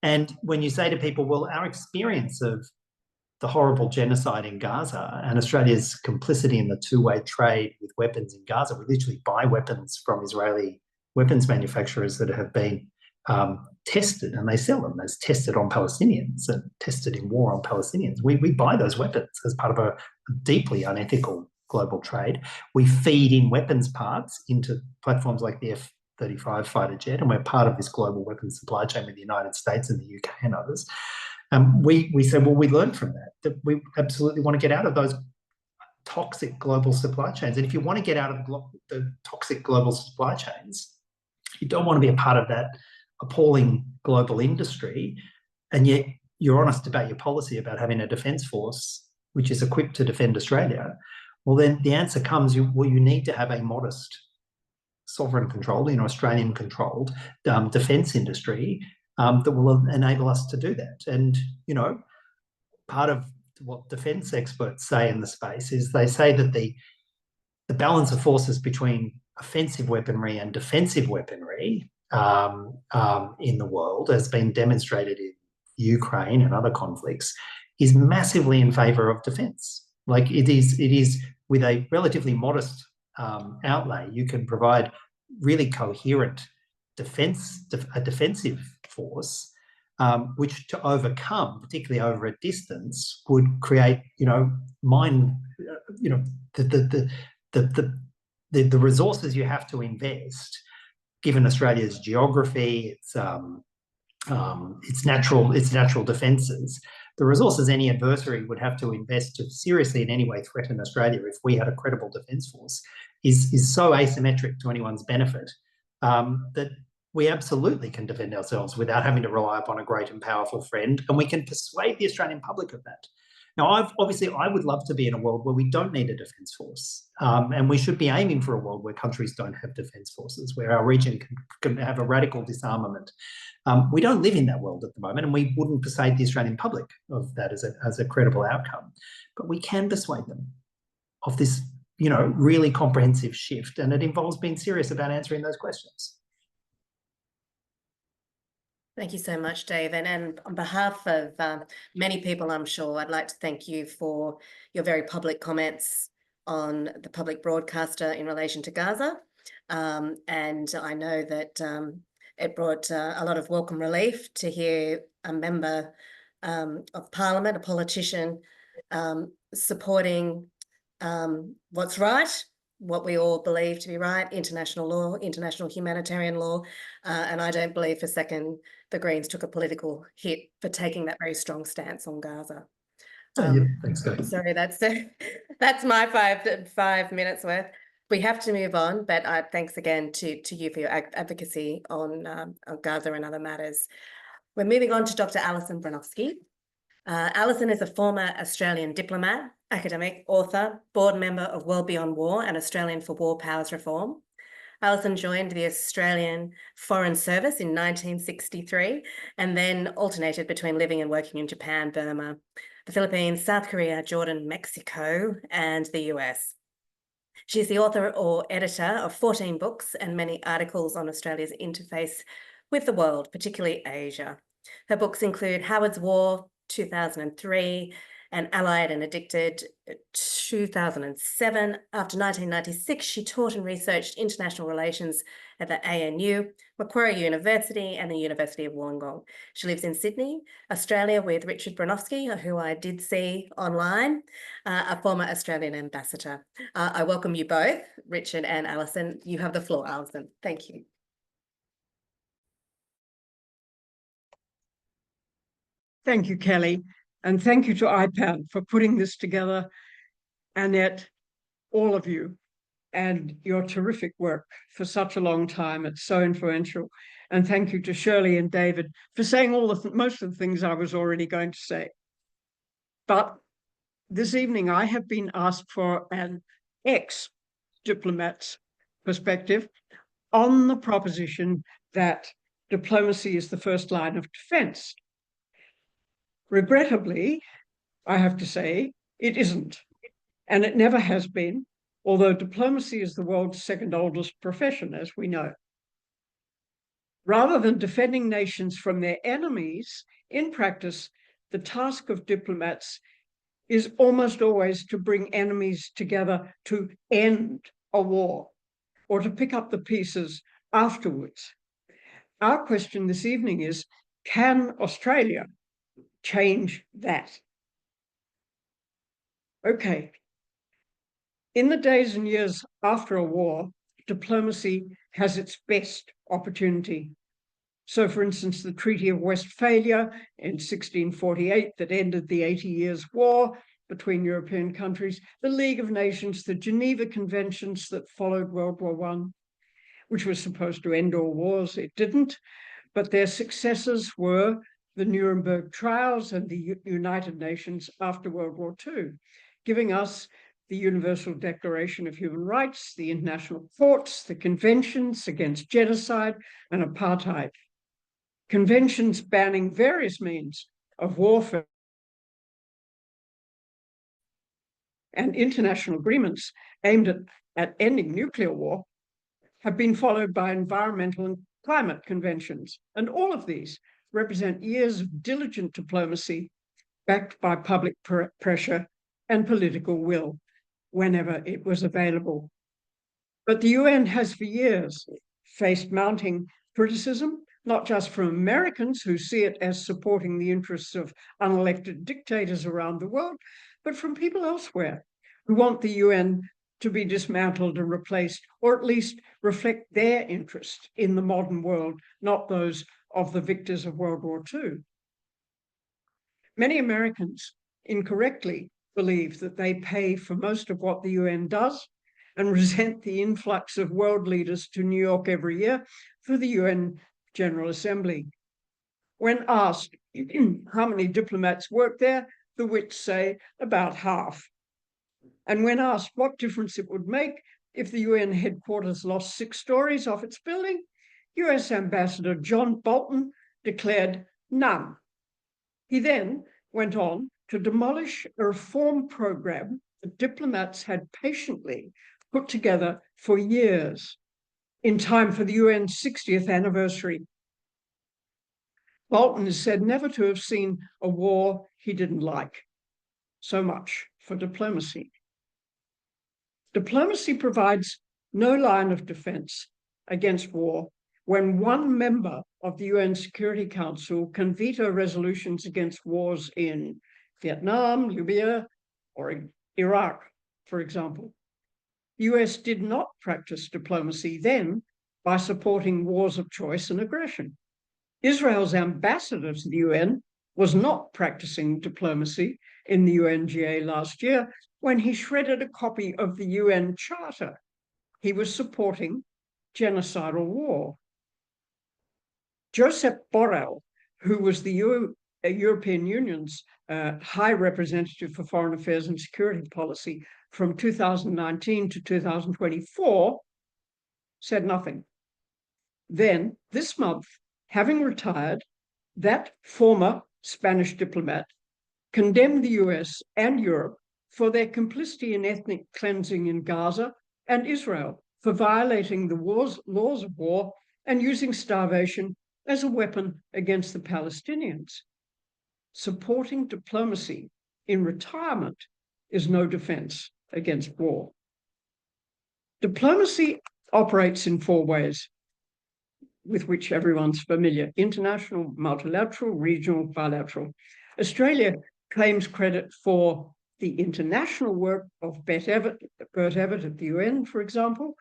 S3: And when you say to people, well, our experience of the horrible genocide in Gaza and Australia's complicity in the two-way trade with weapons in Gaza, we literally buy weapons from Israeli weapons manufacturers that have been tested, and they sell them as tested on Palestinians and tested in war on Palestinians. We buy those weapons as part of a deeply unethical global trade. We feed in weapons parts into platforms like the F-35 fighter jet, and we're part of this global weapons supply chain with the United States and the UK and others. We said, well, we learned from that we absolutely want to get out of those toxic global supply chains. And if you want to get out of the toxic global supply chains, you don't want to be a part of that appalling global industry, and yet you're honest about your policy about having a defence force which is equipped to defend Australia. Well, then the answer comes, you need to have a modest sovereign-controlled, Australian-controlled defence industry that will enable us to do that. And, part of what defence experts say in the space is they say that the balance of forces between offensive weaponry and defensive weaponry in the world, has been demonstrated in Ukraine and other conflicts, is massively in favour of defence. Like it is with a relatively modest outlay, you can provide really coherent a defensive force, which to overcome, particularly over a distance, would create, the resources you have to invest, given Australia's geography, its natural defences, the resources any adversary would have to invest to seriously in any way threaten Australia if we had a credible defence force is so asymmetric to anyone's benefit that we absolutely can defend ourselves without having to rely upon a great and powerful friend, and we can persuade the Australian public of that. Now, I would love to be in a world where we don't need a defence force, and we should be aiming for a world where countries don't have defence forces, where our region can have a radical disarmament. We don't live in that world at the moment, and we wouldn't persuade the Australian public of that as a credible outcome. But we can persuade them of this, really comprehensive shift, and it involves being serious about answering those questions.
S1: Thank you so much, Dave. And on behalf of many people, I'm sure, I'd like to thank you for your very public comments on the public broadcaster in relation to Gaza. And I know that it brought a lot of welcome relief to hear a member of Parliament, a politician, supporting what's right, what we all believe to be right, international law, international humanitarian law. And I don't believe for a second the Greens took a political hit for taking that very strong stance on Gaza.
S3: Yeah, thanks, Kelli.
S1: Sorry, that's my 5 minutes worth. We have to move on, but thanks again to you for your advocacy on Gaza and other matters. We're moving on to Dr. Alison Broinowski. Alison is a former Australian diplomat, academic, author, board member of World Beyond War and Australian for War Powers Reform. Alison joined the Australian Foreign Service in 1963 and then alternated between living and working in Japan, Burma, the Philippines, South Korea, Jordan, Mexico, and the US. She's the author or editor of 14 books and many articles on Australia's interface with the world, particularly Asia. Her books include Howard's War, 2003, and Allied and Addicted, 2007. After 1996, she taught and researched international relations at the ANU, Macquarie University, and the University of Wollongong. She lives in Sydney, Australia, with Richard Broinowski, who I did see online, a former Australian ambassador. I welcome you both, Richard and Alison. You have the floor, Alison. Thank you.
S4: Thank you, Kelli, and thank you to IPAN for putting this together, Annette, all of you, and your terrific work for such a long time. It's so influential. And thank you to Shirley and David for saying most of the things I was already going to say. But this evening, I have been asked for an ex-diplomat's perspective on the proposition that diplomacy is the first line of defense. Regrettably, I have to say, it isn't, and it never has been, although diplomacy is the world's second oldest profession, as we know. Rather than defending nations from their enemies, in practice, the task of diplomats is almost always to bring enemies together to end a war or to pick up the pieces afterwards. Our question this evening is, can Australia change that? Okay. In the days and years after a war, diplomacy has its best opportunity. So, for instance, the Treaty of Westphalia in 1648 that ended the 80 Years' War between European countries, the League of Nations, the Geneva Conventions that followed World War I, which was supposed to end all wars. It didn't, but their successors were the Nuremberg trials and the United Nations after World War II, giving us the Universal Declaration of Human Rights, the international courts, the conventions against genocide and apartheid, conventions banning various means of warfare, and international agreements aimed at ending nuclear war have been followed by environmental and climate conventions. And all of these represent years of diligent diplomacy backed by public pressure and political will whenever it was available. But the UN has for years faced mounting criticism, not just from Americans who see it as supporting the interests of unelected dictators around the world, but from people elsewhere who want the UN to be dismantled and replaced, or at least reflect their interest in the modern world, not those of the victors of World War II. Many Americans incorrectly believe that they pay for most of what the UN does and resent the influx of world leaders to New York every year for the UN General Assembly. When asked how many diplomats work there, the wits say about half. And when asked what difference it would make if the UN headquarters lost 6 stories off its building, US Ambassador John Bolton declared none. He then went on to demolish a reform program that diplomats had patiently put together for years in time for the UN's 60th anniversary. Bolton is said never to have seen a war he didn't like. So much for diplomacy. Diplomacy provides no line of defense against war when one member of the UN Security Council can veto resolutions against wars in Vietnam, Libya, or Iraq, for example. The US did not practice diplomacy then by supporting wars of choice and aggression. Israel's ambassador to the UN was not practicing diplomacy in the UNGA last year when he shredded a copy of the UN Charter. He was supporting genocidal war. Josep Borrell, who was the European Union's High Representative for Foreign Affairs and Security Policy from 2019 to 2024, said nothing. Then, this month, having retired, that former Spanish diplomat condemned the US and Europe for their complicity in ethnic cleansing in Gaza and Israel, for violating the laws of war and using starvation as a weapon against the Palestinians. Supporting diplomacy in retirement is no defense against war. Diplomacy operates in 4 ways with which everyone's familiar: international, multilateral, regional, bilateral. Australia claims credit for the international work of Bert Evett at the UN, for example,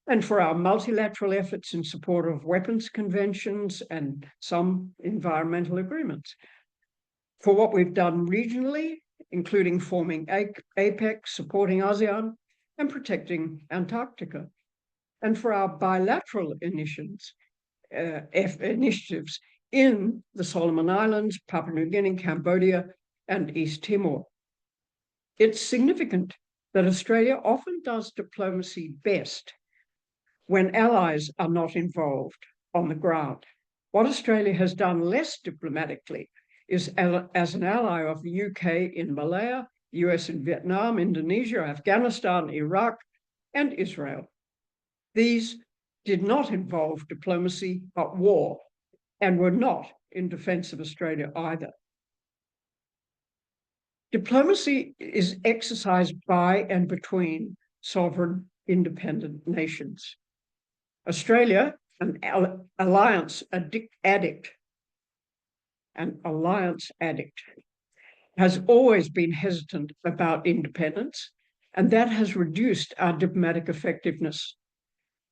S4: and for our multilateral efforts in support of weapons conventions and some environmental agreements. For what we've done regionally, including forming APEC, supporting ASEAN, and protecting Antarctica. And for our bilateral initiatives in the Solomon Islands, Papua New Guinea, Cambodia, and East Timor. It's significant that Australia often does diplomacy best when allies are not involved on the ground. What Australia has done less diplomatically is as an ally of the UK in Malaya, US in Vietnam, Indonesia, Afghanistan, Iraq, and Israel. These did not involve diplomacy, but war, and were not in defense of Australia either. Diplomacy is exercised by and between sovereign independent nations. Australia, an alliance addict, has always been hesitant about independence, and that has reduced our diplomatic effectiveness.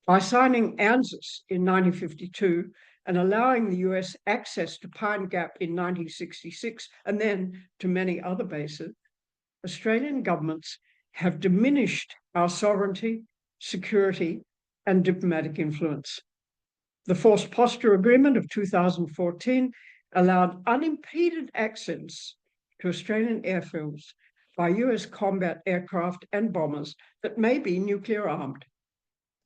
S4: By signing ANZUS in 1952 and allowing the US access to Pine Gap in 1966, and then to many other bases, Australian governments have diminished our sovereignty, security, and diplomatic influence. The Forced Posture Agreement of 2014 allowed unimpeded access to Australian airfields by US combat aircraft and bombers that may be nuclear armed,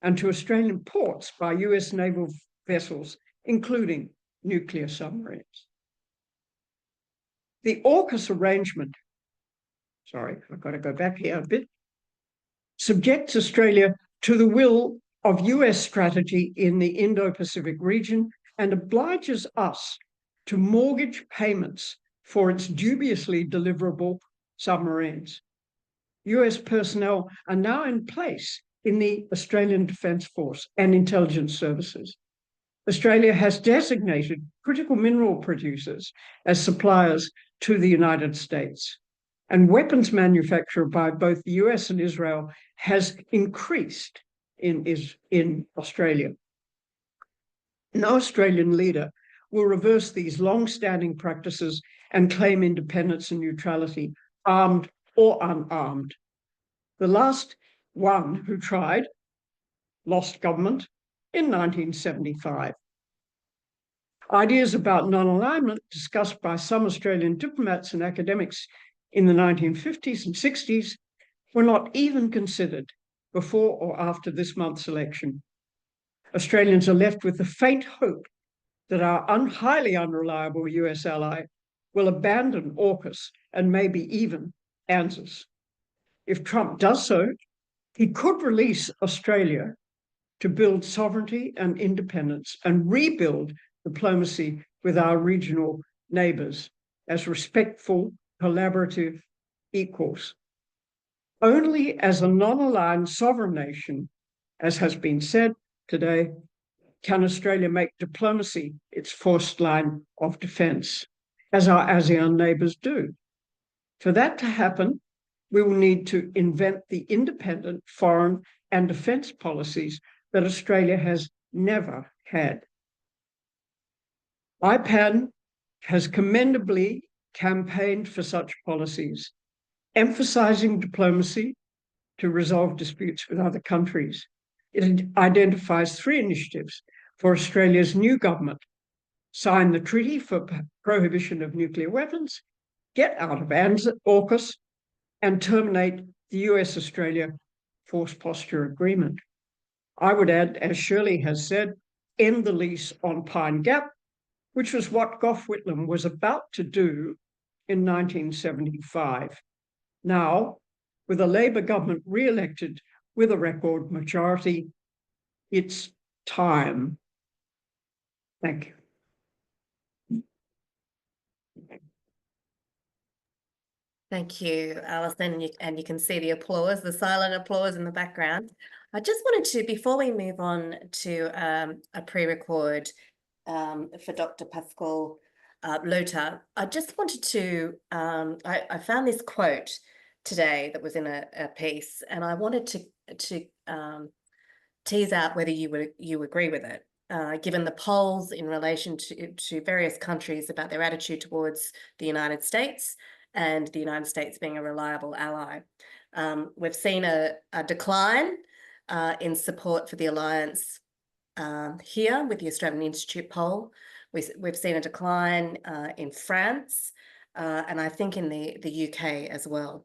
S4: and to Australian ports by US naval vessels, including nuclear submarines. The AUKUS arrangement, sorry, I've got to go back here a bit, subjects Australia to the will of US strategy in the Indo-Pacific region and obliges us to mortgage payments for its dubiously deliverable submarines. US personnel are now in place in the Australian Defence Force and intelligence services. Australia has designated critical mineral producers as suppliers to the United States, and weapons manufacture by both the US and Israel has increased in Australia. No Australian leader will reverse these long-standing practices and claim independence and neutrality, armed or unarmed. The last one who tried lost government in 1975. Ideas about non-alignment discussed by some Australian diplomats and academics in the 1950s and 60s were not even considered before or after this month's election. Australians are left with the faint hope that our highly unreliable US ally will abandon AUKUS and maybe even ANZUS. If Trump does so, he could release Australia to build sovereignty and independence and rebuild diplomacy with our regional neighbours as respectful, collaborative equals. Only as a non-aligned sovereign nation, as has been said today, can Australia make diplomacy its first line of defence, as our ASEAN neighbours do. For that to happen, we will need to invent the independent foreign and defence policies that Australia has never had. IPAN has commendably campaigned for such policies, emphasising diplomacy to resolve disputes with other countries. It identifies 3 initiatives for Australia's new government: sign the treaty for prohibition of nuclear weapons, get out of AUKUS, and terminate the US-Australia force posture agreement. I would add, as Shirley has said, end the lease on Pine Gap, which was what Gough Whitlam was about to do in 1975. Now, with a Labor government re-elected with a record majority, it's time. Thank you.
S1: Thank you, Alison, and you can see the applause, the silent applause in the background. I just wanted to, before we move on to a pre-record for Dr. Pascal Lottaz, I just wanted to, I found this quote today that was in a piece, and I wanted to tease out whether you agree with it. Given the polls in relation to various countries about their attitude towards the United States and the United States being a reliable ally. We've seen a decline in support for the alliance here with the Australian Institute poll. We've seen a decline in France and I think in the UK as well.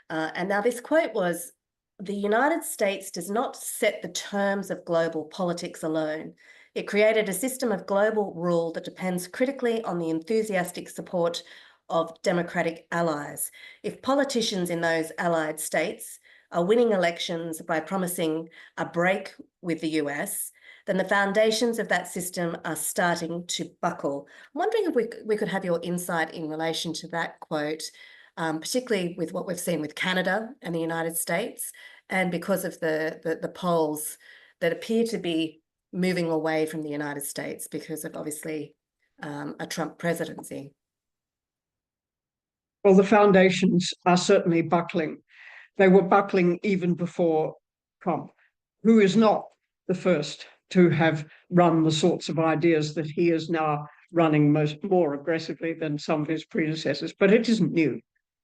S1: And now this quote was, "The United States does not set the terms of global politics alone. It created a system of global rule that depends critically on the enthusiastic support of democratic allies. If politicians in those allied states are winning elections by promising a break with the US, then the foundations of that system are starting to buckle." I'm wondering if we could have your insight in relation to that quote, particularly with what we've seen with Canada and the United States, and because of the polls that appear to be moving away from the United States because of obviously a Trump presidency.
S4: Well, the foundations are certainly buckling. They were buckling even before Trump, who is not the first to have run the sorts of ideas that he is now running more aggressively than some of his predecessors. But it isn't new.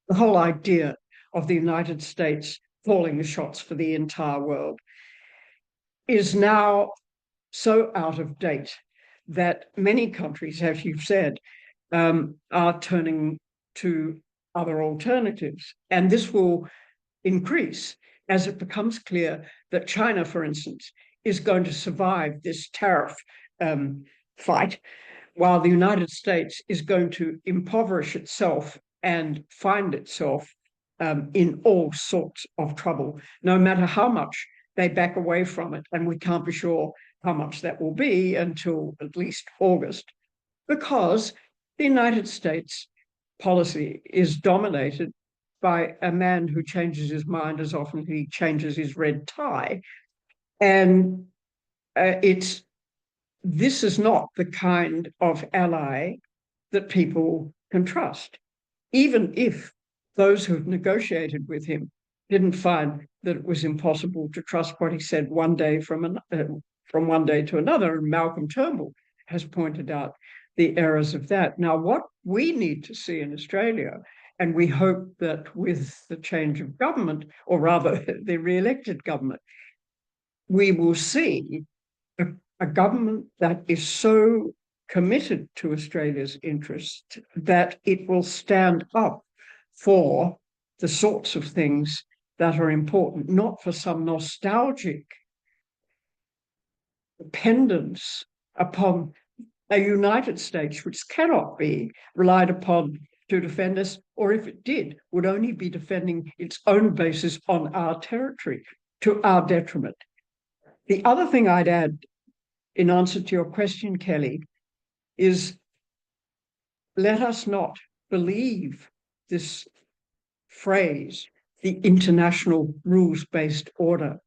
S4: The whole idea of the United States calling the shots for the entire world is now so out of date that many countries, as you've said, are turning to other alternatives. And this will increase as it becomes clear that China, for instance, is going to survive this tariff fight, while the United States is going to impoverish itself and find itself in all sorts of trouble, no matter how much they back away from it. And we can't be sure how much that will be until at least August, because the United States policy is dominated by a man who changes his mind as often as he changes his red tie. And this is not the kind of ally that people can trust, even if those who've negotiated with him didn't find that it was impossible to trust what he said one day from one day to another. And Malcolm Turnbull has pointed out the errors of that. Now, what we need to see in Australia, and we hope that with the change of government, or rather the re-elected government, we will see a government that is so committed to Australia's interests that it will stand up for the sorts of things that are important, not for some nostalgic dependence upon a United States which cannot be relied upon to defend us, or if it did, would only be defending its own bases on our territory to our detriment. The other thing I'd add in answer to your question, Kelly, is let us not believe this phrase, the international rules-based order.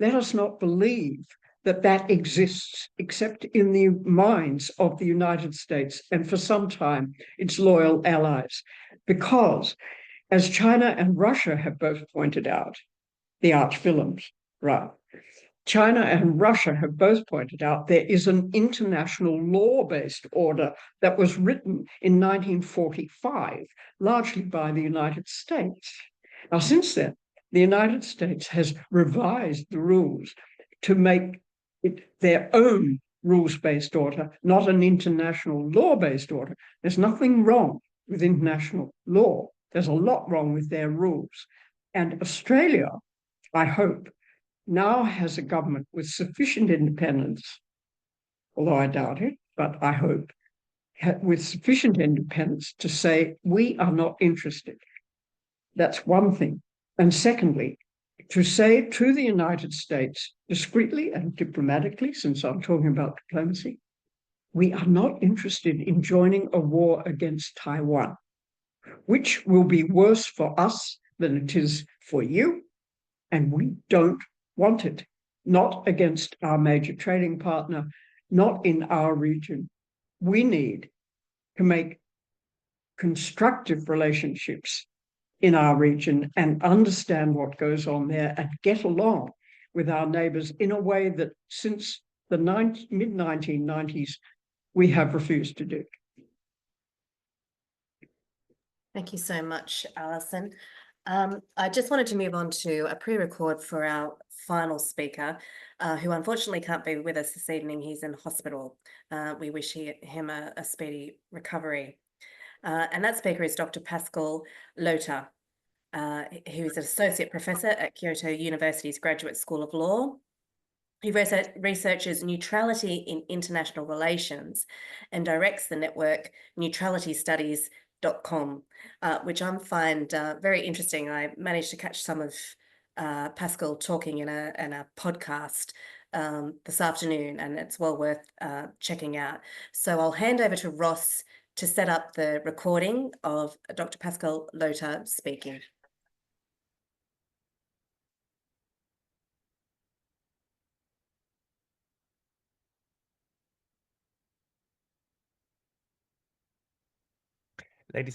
S4: Let us not believe that that exists except in the minds of the United States and for some time its loyal allies. Because as China and Russia have both pointed out, the arch villains, right? China and Russia have both pointed out there is an international law-based order that was written in 1945, largely by the United States. Now, since then, the United States has revised the rules to make it their own rules-based order, not an international law-based order. There's nothing wrong with international law. There's a lot wrong with their rules. And Australia, I hope, now has a government with sufficient independence, although I doubt it, but I hope, with sufficient independence to say, we are not interested. That's one thing. And secondly, to say to the United States, discreetly and diplomatically, since I'm talking about diplomacy, we are not interested in joining a war against Taiwan, which will be worse for us than it is for you, and we don't want it, not against our major trading partner, not in our region. We need to make constructive relationships in our region and understand what goes on there and get along with our neighbours in a way that since the mid-1990s we have refused to do.
S1: Thank you so much, Alison. I just wanted to move on to a pre-record for our final speaker, who unfortunately can't be with us this evening. He's in hospital. We wish him a speedy recovery. And that speaker is Dr. Pascal Lottaz, who is an Associate Professor at Kyoto University's Graduate School of Law. He researches neutrality in international relations and directs the network Neutrality Studies, which I find very interesting. I managed to catch some of Pascal talking in a podcast this afternoon, and it's well worth checking out. So I'll hand over to Ross to set up the recording of Dr. Pascal Lottaz speaking.
S5: Ladies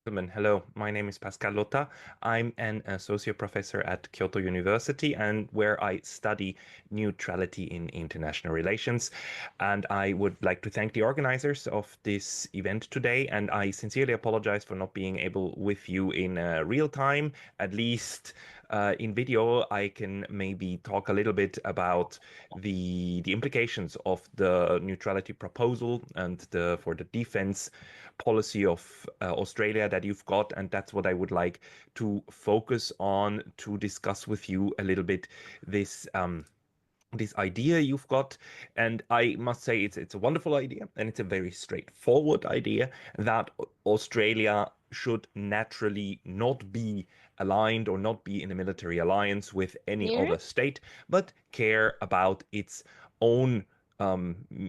S5: and gentlemen, hello. My name is Pascal Lottaz. I'm an associate professor at Kyoto University, and where I study neutrality in international relations. And I would like to thank the organizers of this event today. And I sincerely apologize for not being able with you in real time, at least In video, I can maybe talk a little bit about the implications of the neutrality proposal and for the defense policy of Australia that you've got, and that's what I would like to focus on to discuss with you a little bit this idea you've got. And I must say it's a wonderful idea, and it's a very straightforward idea that Australia should naturally not be aligned or not be in a military alliance with any other state, but care about its own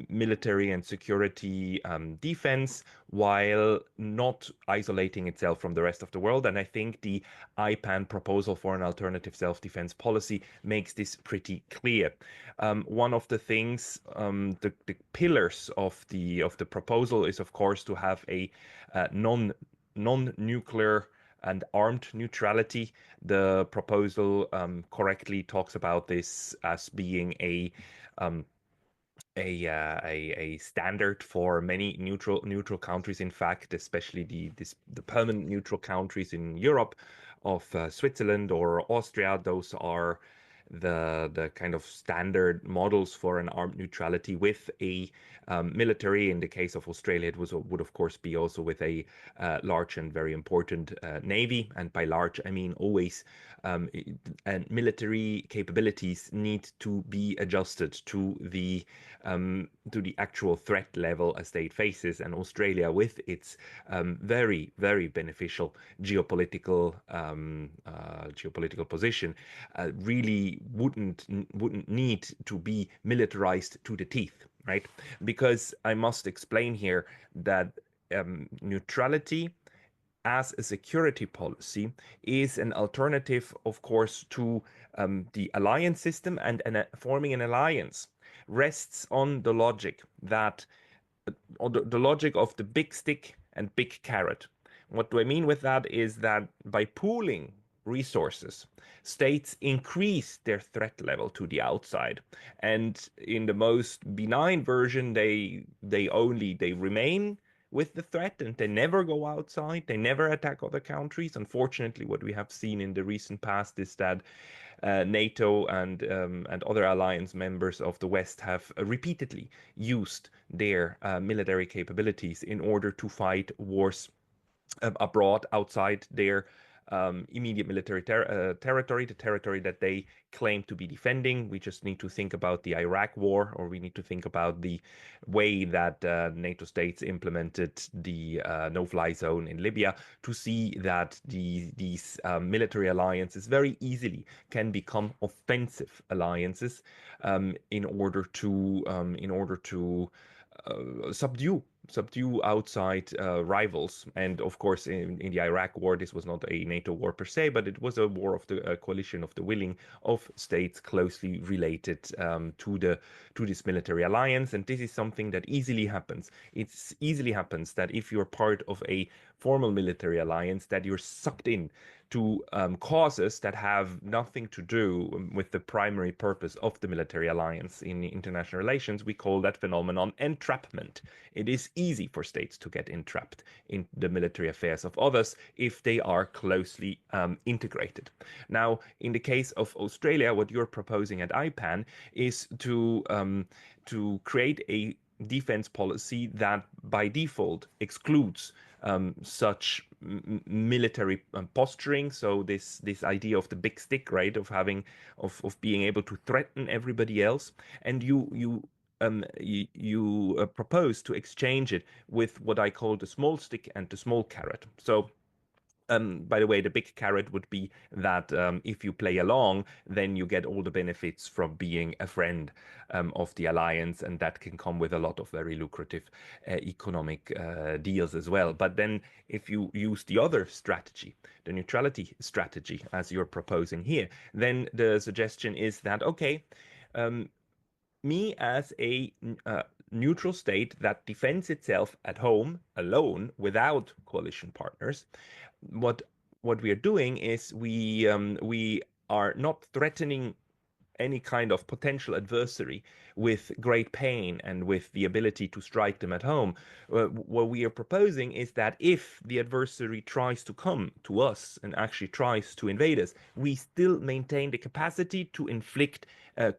S5: military and security defense while not isolating itself from the rest of the world. And I think the IPAN proposal for an alternative self-defense policy makes this pretty clear. One of the things, the pillars of the proposal is, of course, to have a non-nuclear and armed neutrality. The proposal correctly talks about this as being a standard for many neutral countries. In fact, especially the permanent neutral countries in Europe of Switzerland or Austria, those are the kind of standard models for an armed neutrality with a military. In the case of Australia, it would of course be also with a large and very important navy, and by large I mean always. And military capabilities need to be adjusted to the actual threat level a state faces, and Australia, with its very, very beneficial geopolitical position, really wouldn't need to be militarized to the teeth, right? Because I must explain here that neutrality as a security policy is an alternative, of course, to the alliance system, and forming an alliance rests on the logic that the logic of the big stick and big carrot. What do I mean with that is that by pooling resources, states increase their threat level to the outside, and in the most benign version, they remain with the threat and they never go outside, they never attack other countries. Unfortunately, what we have seen in the recent past is that NATO and other alliance members of the West have repeatedly used their military capabilities in order to fight wars abroad outside their immediate military territory, the territory that they claim to be defending. We just need to think about the Iraq war, or we need to think about the way that NATO states implemented the no-fly zone in Libya to see that these military alliances very easily can become offensive alliances in order to subdue outside rivals. And of course, in the Iraq war, this was not a NATO war per se, but it was a war of the coalition of the willing of states closely related to this military alliance. And this is something that easily happens. It easily happens that if you're part of a formal military alliance, that you're sucked in to causes that have nothing to do with the primary purpose of the military alliance. In international relations, we call that phenomenon entrapment. It is easy for states to get entrapped in the military affairs of others if they are closely integrated. Now, in the case of Australia, what you're proposing at IPAN is to create a defense policy that by default excludes such military posturing. So this idea of the big stick, right, of being able to threaten everybody else, and you propose to exchange it with what I call the small stick and the small carrot. So by the way, the big carrot would be that if you play along, then you get all the benefits from being a friend of the alliance, and that can come with a lot of very lucrative economic deals as well. But then if you use the other strategy, the neutrality strategy, as you're proposing here, then the suggestion is that, okay, me as a neutral state that defends itself at home alone without coalition partners, what we are doing is we are not threatening any kind of potential adversary with great pain and with the ability to strike them at home. What we are proposing is that if the adversary tries to come to us and actually tries to invade us, we still maintain the capacity to inflict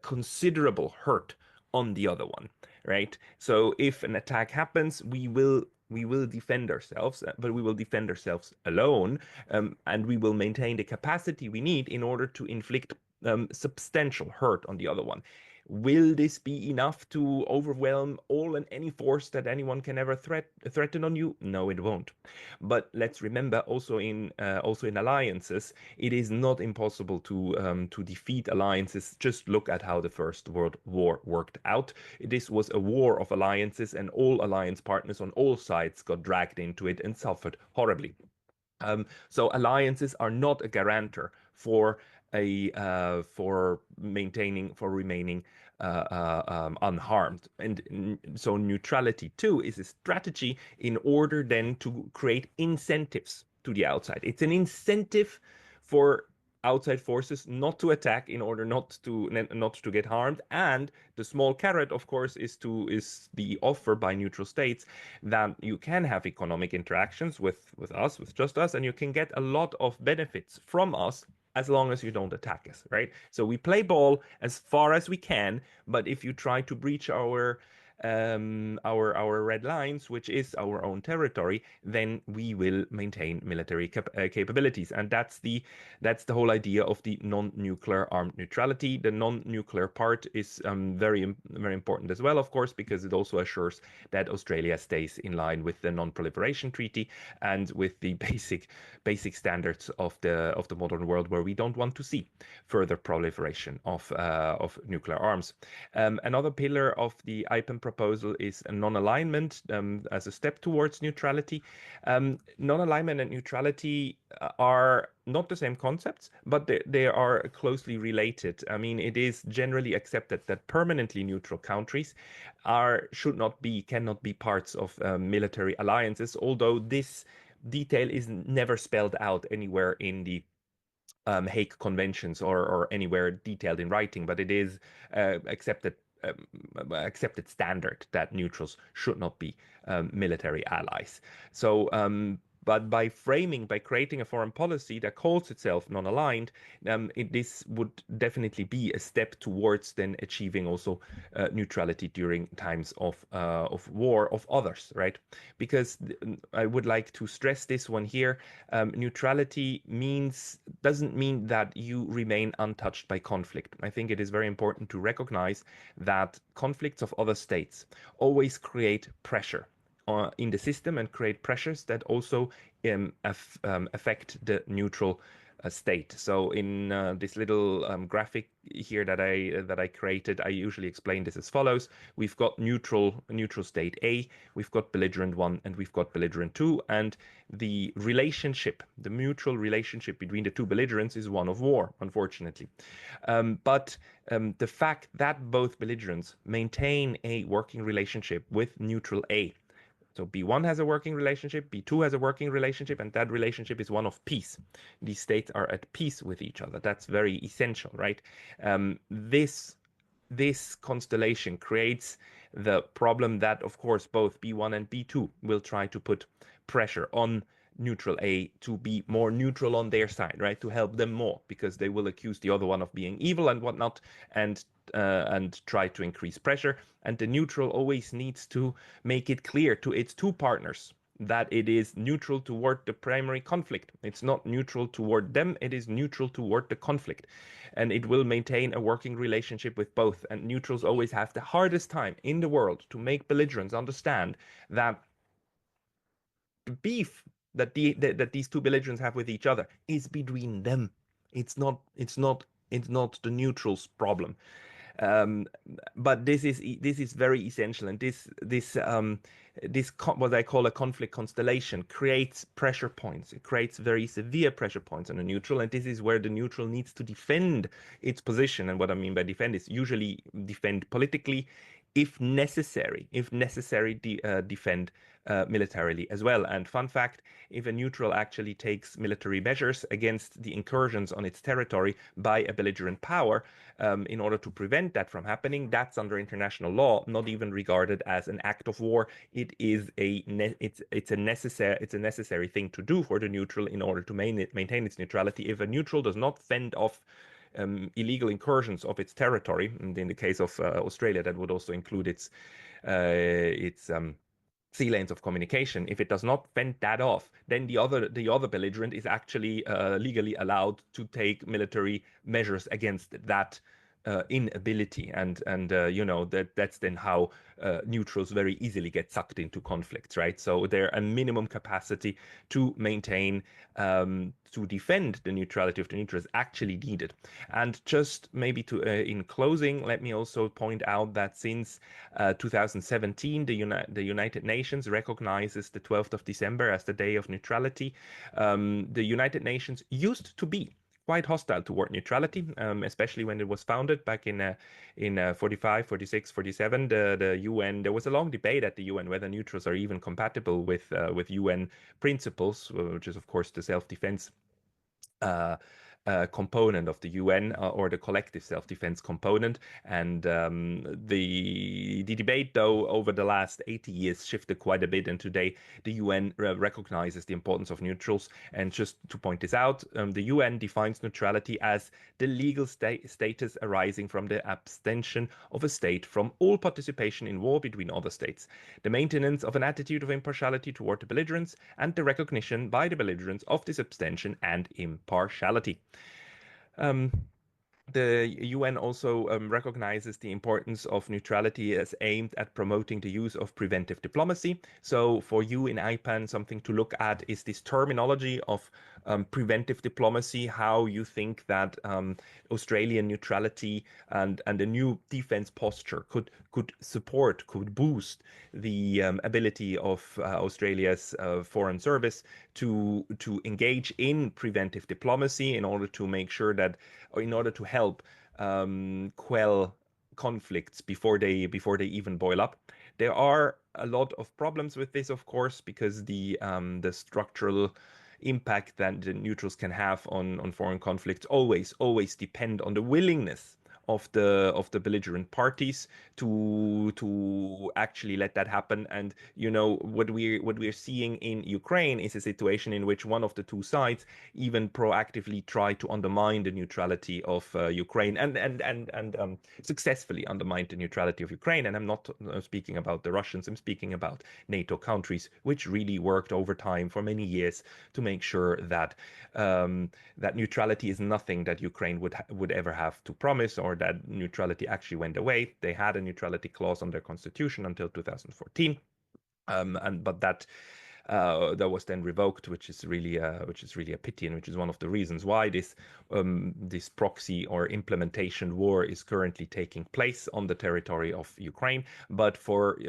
S5: considerable hurt on the other one, right? So if an attack happens, we will defend ourselves, but we will defend ourselves alone, and we will maintain the capacity we need in order to inflict substantial hurt on the other one. Will this be enough to overwhelm all and any force that anyone can ever threaten on you? No, it won't. But let's remember, also in alliances, it is not impossible to defeat alliances. Just look at how the First World War worked out. This was a war of alliances, and all alliance partners on all sides got dragged into it and suffered horribly. So alliances are not a guarantor for remaining unharmed. And so neutrality too is a strategy in order then to create incentives to the outside. It's an incentive for outside forces not to attack in order not to get harmed. And the small carrot, of course, is the offer by neutral states that you can have economic interactions with us, with just us, and you can get a lot of benefits from us as long as you don't attack us, right? So we play ball as far as we can, but if you try to breach our red lines, which is our own territory, then we will maintain military capabilities. And that's the whole idea of the non-nuclear armed neutrality. The non-nuclear part is very important as well, of course, because it also assures that Australia stays in line with the non-proliferation treaty and with the basic standards of the modern world, where we don't want to see further proliferation of nuclear arms. Another pillar of the IPAN proposal is a non-alignment as a step towards neutrality. Non-alignment and neutrality are not the same concepts, but they are closely related. I mean, it is generally accepted that permanently neutral countries cannot be parts of military alliances, although this detail is never spelled out anywhere in the Hague Conventions or anywhere detailed in writing, but it is accepted standard that neutrals should not be military allies. So but by creating a foreign policy that calls itself non-aligned, this would definitely be a step towards then achieving also neutrality during times of war of others, right? Because I would like to stress this one here. Neutrality doesn't mean that you remain untouched by conflict. I think it is very important to recognize that conflicts of other states always create pressure in the system and create pressures that also affect the neutral state. So in this little graphic here that I created, I usually explain this as follows. We've got neutral state A, we've got belligerent 1, and we've got belligerent 2, and the mutual relationship between the two belligerents is one of war, unfortunately. But the fact that both belligerents maintain a working relationship with neutral A, so B1 has a working relationship, B2 has a working relationship, and that relationship is one of peace. These states are at peace with each other. That's very essential, right? This constellation creates the problem that, of course, both B1 and B2 will try to put pressure on neutral A to be more neutral on their side, right? To help them more, because they will accuse the other one of being evil and whatnot, and try to increase pressure. And the neutral always needs to make it clear to its two partners that it is neutral toward the primary conflict. It's not neutral toward them, it is neutral toward the conflict. And it will maintain a working relationship with both. And neutrals always have the hardest time in the world to make belligerents understand that the beef that these two belligerents have with each other is between them. It's not the neutrals' problem. But this is very essential, and this what I call a conflict constellation creates pressure points. It creates very severe pressure points on a neutral, and this is where the neutral needs to defend its position. And what I mean by defend is usually defend politically, if necessary, defend militarily as well. And fun fact, if a neutral actually takes military measures against the incursions on its territory by a belligerent power, in order to prevent that from happening, that's under international law not even regarded as an act of war. It is it's a necessary thing to do for the neutral in order to maintain its neutrality. If a neutral does not fend off illegal incursions of its territory, and in the case of Australia, that would also include its sea lanes of communication. If it does not fend that off, then the other belligerent is actually legally allowed to take military measures against that inability, and you know, that's then how neutrals very easily get sucked into conflicts, right? So they're a minimum capacity to maintain, to defend the neutrality of the neutral is actually needed. And just maybe to in closing, let me also point out that since 2017, the United Nations recognizes the 12th of December as the Day of Neutrality. The United Nations used to be quite hostile toward neutrality, especially when it was founded back in 45, 46, 47. The UN, there was a long debate at the UN whether neutrals are even compatible with UN principles, which is of course the self-defense component of the UN, or the collective self-defense component. And the debate, though, over the last 80 years shifted quite a bit, and today the UN recognizes the importance of neutrals. And just to point this out, the UN defines neutrality as the legal status arising from the abstention of a state from all participation in war between other states, the maintenance of an attitude of impartiality toward the belligerents, and the recognition by the belligerents of this abstention and impartiality. The UN also recognizes the importance of neutrality as aimed at promoting the use of preventive diplomacy. So for you in IPAN, something to look at is this terminology of preventive diplomacy, how you think that Australian neutrality and the new defense posture could boost the ability of Australia's foreign service to engage in preventive diplomacy in order to make sure that, or in order to help quell conflicts before they even boil up. There are a lot of problems with this, of course, because the structural impact that the neutrals can have on foreign conflicts always depend on the willingness of the belligerent parties to actually let that happen. And you know, what we're seeing in Ukraine is a situation in which one of the two sides even proactively try to undermine the neutrality of Ukraine, and successfully undermine the neutrality of Ukraine. And I'm not speaking about the Russians, I'm speaking about NATO countries, which really worked over time for many years to make sure that that neutrality is nothing that Ukraine would ever have to promise, or that neutrality actually went away. They had a neutrality clause on their constitution until 2014, but that was then revoked, which is really a pity, and which is one of the reasons why this proxy or implementation war is currently taking place on the territory of Ukraine. But for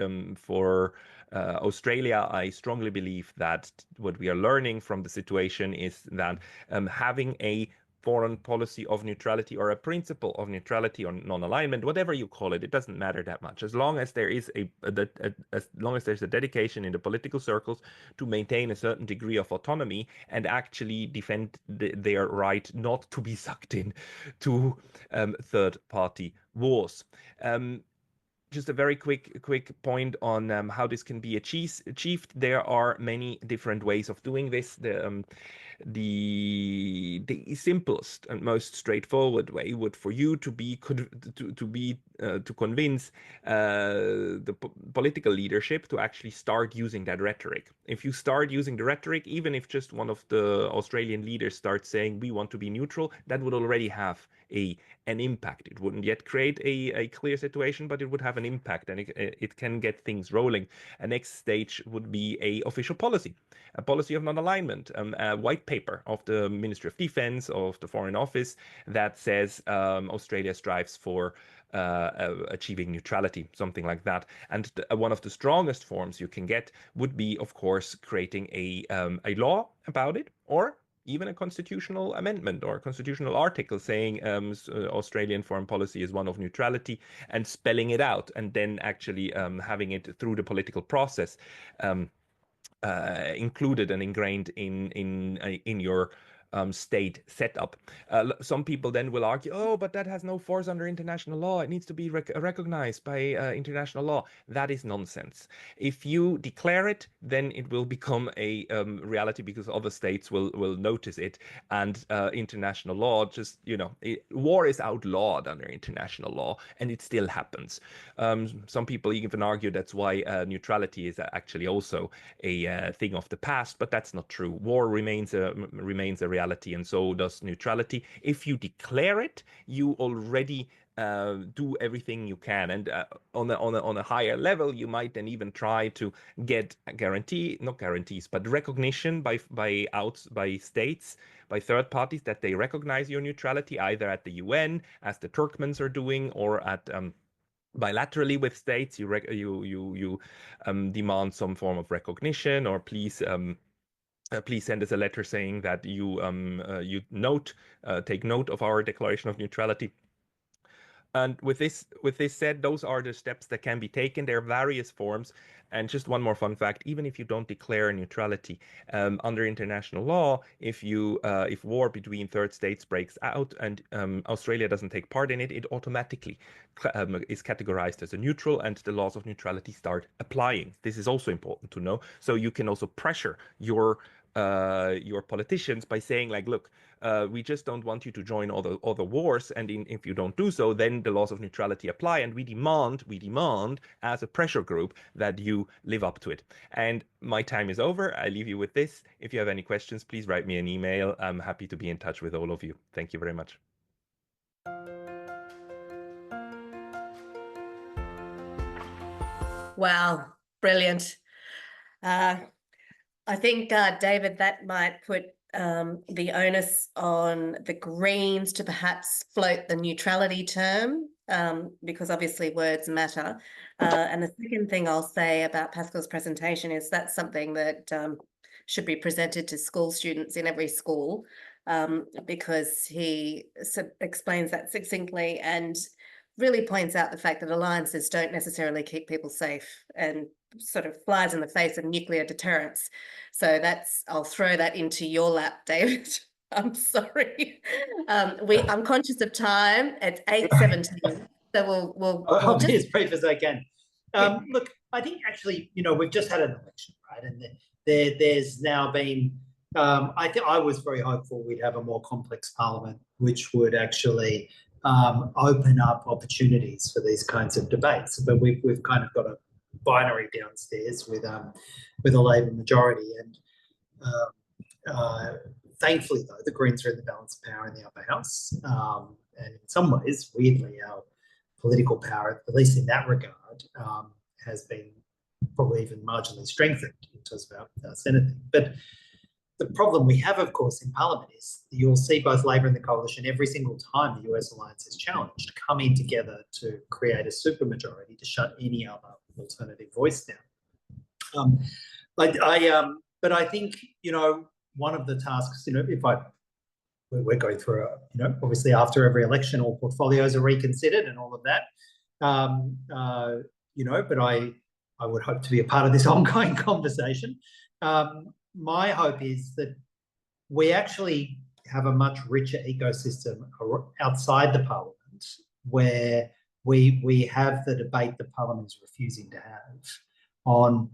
S5: Australia, I strongly believe that what we are learning from the situation is that having a foreign policy of neutrality, or a principle of neutrality or non-alignment, whatever you call it, it doesn't matter that much. As long as there is as long as there's a dedication in the political circles to maintain a certain degree of autonomy and actually defend their right not to be sucked in to third-party wars. Just a very quick point on how this can be achieved. There are many different ways of doing this. The simplest and most straightforward way would for you to convince the political leadership to actually start using that rhetoric. If you start using the rhetoric, even if just one of the Australian leaders starts saying we want to be neutral, that would already have an impact. It wouldn't yet create a clear situation, but it would have an impact, and it can get things rolling. A next stage would be a official policy, a policy of non-alignment, a white paper of the Ministry of Defense, of the Foreign Office, that says Australia strives for achieving neutrality, something like that. And one of the strongest forms you can get would be, of course, creating a law about it, or even a constitutional amendment or a constitutional article saying Australian foreign policy is one of neutrality, and spelling it out, and then actually having it through the political process included and ingrained in your state setup. Some people then will argue, oh, but that has no force under international law. It needs to be recognized by international law. That is nonsense. If you declare it, then it will become a reality, because other states will notice it. And international law, just, war is outlawed under international law, and it still happens. Some people even argue that's why neutrality is actually also a thing of the past, but that's not true. War remains a reality, and so does neutrality. If you declare it, you already do everything you can, and on a higher level, you might then even try to get not guarantees, but recognition by states, by third parties, that they recognize your neutrality, either at the UN, as the Turkmens are doing, or at bilaterally with states. You demand some form of recognition, or please send us a letter saying that you take note of our declaration of neutrality. And with this said, those are the steps that can be taken. There are various forms. And just one more fun fact: even if you don't declare neutrality under international law, if war between third states breaks out and Australia doesn't take part in it, it automatically is categorized as a neutral, and the laws of neutrality start applying. This is also important to know. So you can also pressure your politicians by saying, like, look, we just don't want you to join all the wars, and if you don't do so, then the laws of neutrality apply, and we demand as a pressure group that you live up to it. And my time is over. I leave you with this. If you have any questions, please write me an email. I'm happy to be in touch with all of you. Thank you very much.
S1: Wow, brilliant. I think, David, that might put the onus on the Greens to perhaps float the neutrality term, because obviously words matter. And the second thing I'll say about Pascal's presentation is that's something that should be presented to school students in every school, because he explains that succinctly and really points out the fact that alliances don't necessarily keep people safe, and sort of flies in the face of nuclear deterrence. So I'll throw that into your lap, David. I'm sorry. I'm conscious of time. It's 8:17. So
S3: I'll be as brief as I can. Look, I think actually, we've just had an election, right? And there's now been, I was very hopeful we'd have a more complex parliament, which would actually open up opportunities for these kinds of debates. But we've kind of got a binary downstairs with a Labor majority, and thankfully, though, the Greens are in the balance of power in the upper house, and in some ways, weirdly, our political power, at least in that regard, has been probably even marginally strengthened in terms of our Senate thing. But the problem we have, of course, in Parliament is you'll see both Labor and the Coalition every single time the US alliance is challenged come in together to create a supermajority to shut any other alternative voice down. But I think, one of the tasks, we're going through, obviously after every election, all portfolios are reconsidered and all of that, but I would hope to be a part of this ongoing conversation. My hope is that we actually have a much richer ecosystem outside the Parliament, where we have the debate the Parliament is refusing to have on,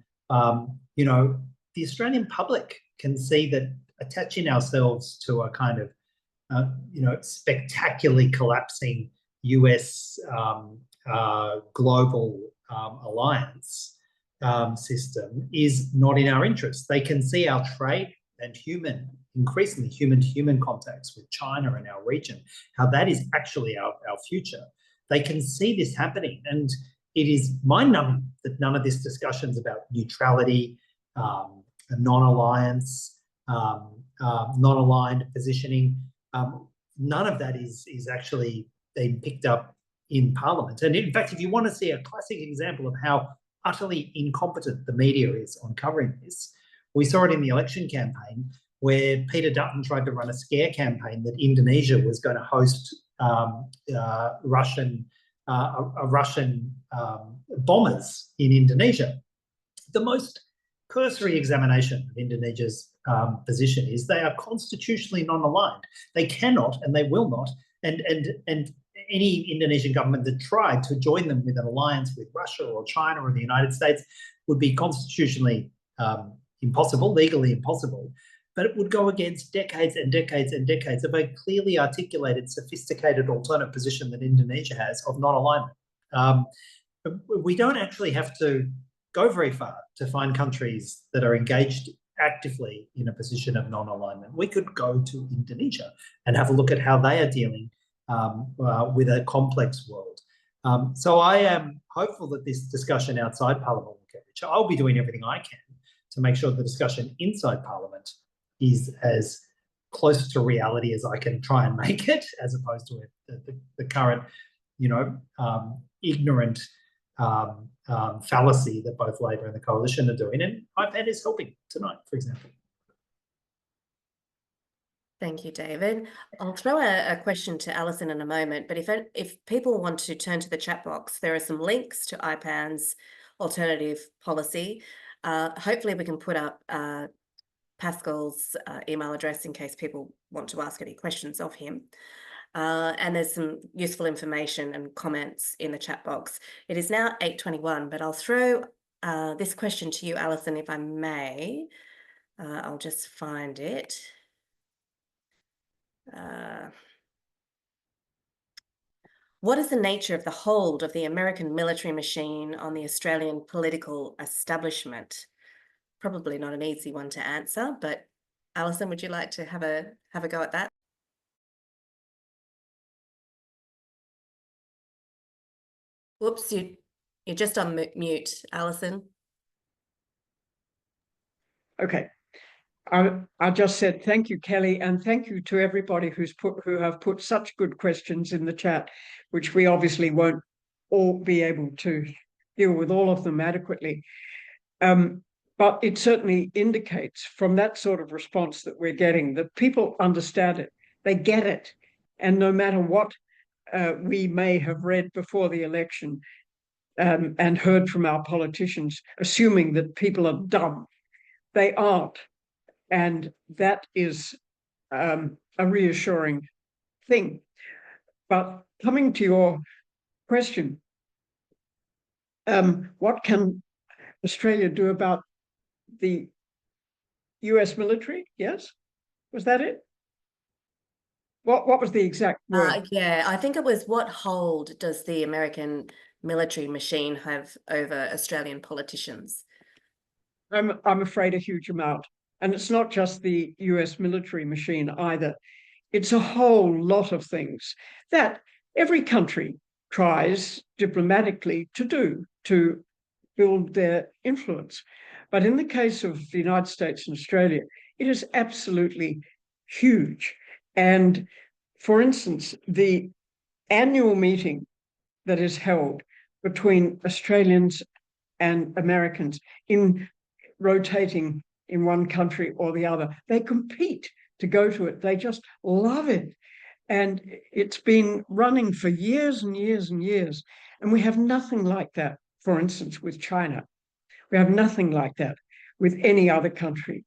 S3: the Australian public can see that attaching ourselves to a kind of, spectacularly collapsing US global alliance system is not in our interest. They can see our trade and increasingly human-to-human contacts with China and our region, how that is actually our future. They can see this happening, and it is mind-numbing that none of this discussions about neutrality, non-alliance, non-aligned positioning, none of that is actually being picked up in Parliament. And in fact, if you want to see a classic example of how utterly incompetent the media is on covering this, we saw it in the election campaign where Peter Dutton tried to run a scare campaign that Indonesia was going to host Russian bombers in Indonesia. The most cursory examination of Indonesia's position is they are constitutionally non-aligned. They cannot and they will not, and any Indonesian government that tried to join them with an alliance with Russia or China or the United States would be constitutionally impossible, legally impossible, but it would go against decades and decades and decades of a clearly articulated, sophisticated alternate position that Indonesia has of non-alignment. We don't actually have to go very far to find countries that are engaged actively in a position of non-alignment. We could go to Indonesia and have a look at how they are dealing with a complex world. So I am hopeful that this discussion outside Parliament will get richer. I'll be doing everything I can to make sure the discussion inside Parliament is as close to reality as I can try and make it, as opposed to the current, ignorant fallacy that both Labor and the Coalition are doing. And IPAN is helping tonight, for example.
S1: Thank you, David. I'll throw a question to Alison in a moment, but if people want to turn to the chat box, there are some links to IPAN's alternative policy. Hopefully we can put up Pascal's email address in case people want to ask any questions of him. And there's some useful information and comments in the chat box. It is now 8:21, but I'll throw this question to you, Alison, if I may. I'll just find it. What is the nature of the hold of the American military machine on the Australian political establishment? Probably not an easy one to answer, but Alison, would you like to have a go at that? Whoops, you're just on mute, Alison.
S4: Okay. I just said thank you, Kelly, and thank you to everybody who have put such good questions in the chat, which we obviously won't all be able to deal with all of them adequately. But it certainly indicates from that sort of response that we're getting that people understand it, they get it. And no matter what we may have read before the election and heard from our politicians, assuming that people are dumb, they aren't. And that is a reassuring thing. But coming to your question, what can Australia do about the US military? Yes? Was that it? What was the exact word?
S1: Yeah, I think it was, what hold does the American military machine have over Australian politicians?
S4: I'm afraid a huge amount. And it's not just the US military machine either. It's a whole lot of things that every country tries diplomatically to do to build their influence. But in the case of the United States and Australia, it is absolutely huge. And for instance, the annual meeting that is held between Australians and Americans in rotating in one country or the other, they compete to go to it. They just love it. And it's been running for years and years and years. And we have nothing like that, for instance, with China. We have nothing like that with any other country.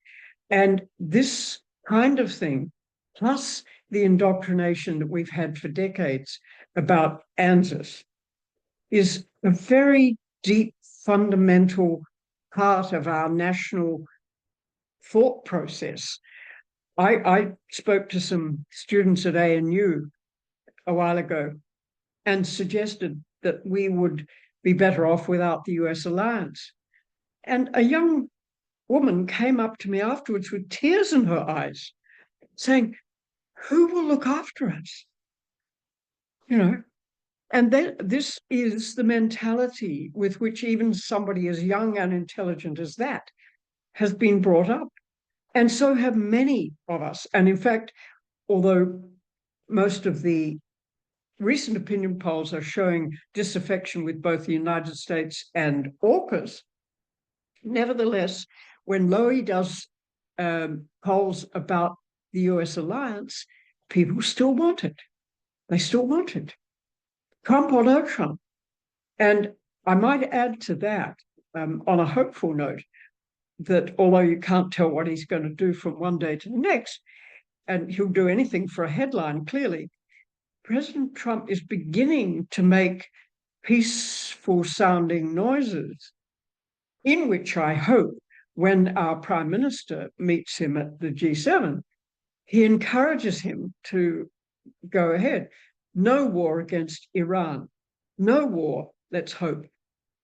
S4: And this kind of thing, plus the indoctrination that we've had for decades about ANZUS, is a very deep, fundamental part of our national thought process. I spoke to some students at ANU a while ago and suggested that we would be better off without the US alliance. And a young woman came up to me afterwards with tears in her eyes, saying, who will look after us? And this is the mentality with which even somebody as young and intelligent as that has been brought up. And so have many of us. And in fact, although most of the recent opinion polls are showing disaffection with both the United States and AUKUS, nevertheless, when Lowy does polls about the US alliance, people still want it. They still want it. Trump or no Trump. And I might add to that, on a hopeful note, that although you can't tell what he's going to do from one day to the next, and he'll do anything for a headline, clearly, President Trump is beginning to make peaceful sounding noises, in which I hope when our Prime Minister meets him at the G7, he encourages him to go ahead. No war against Iran, no war, let's hope,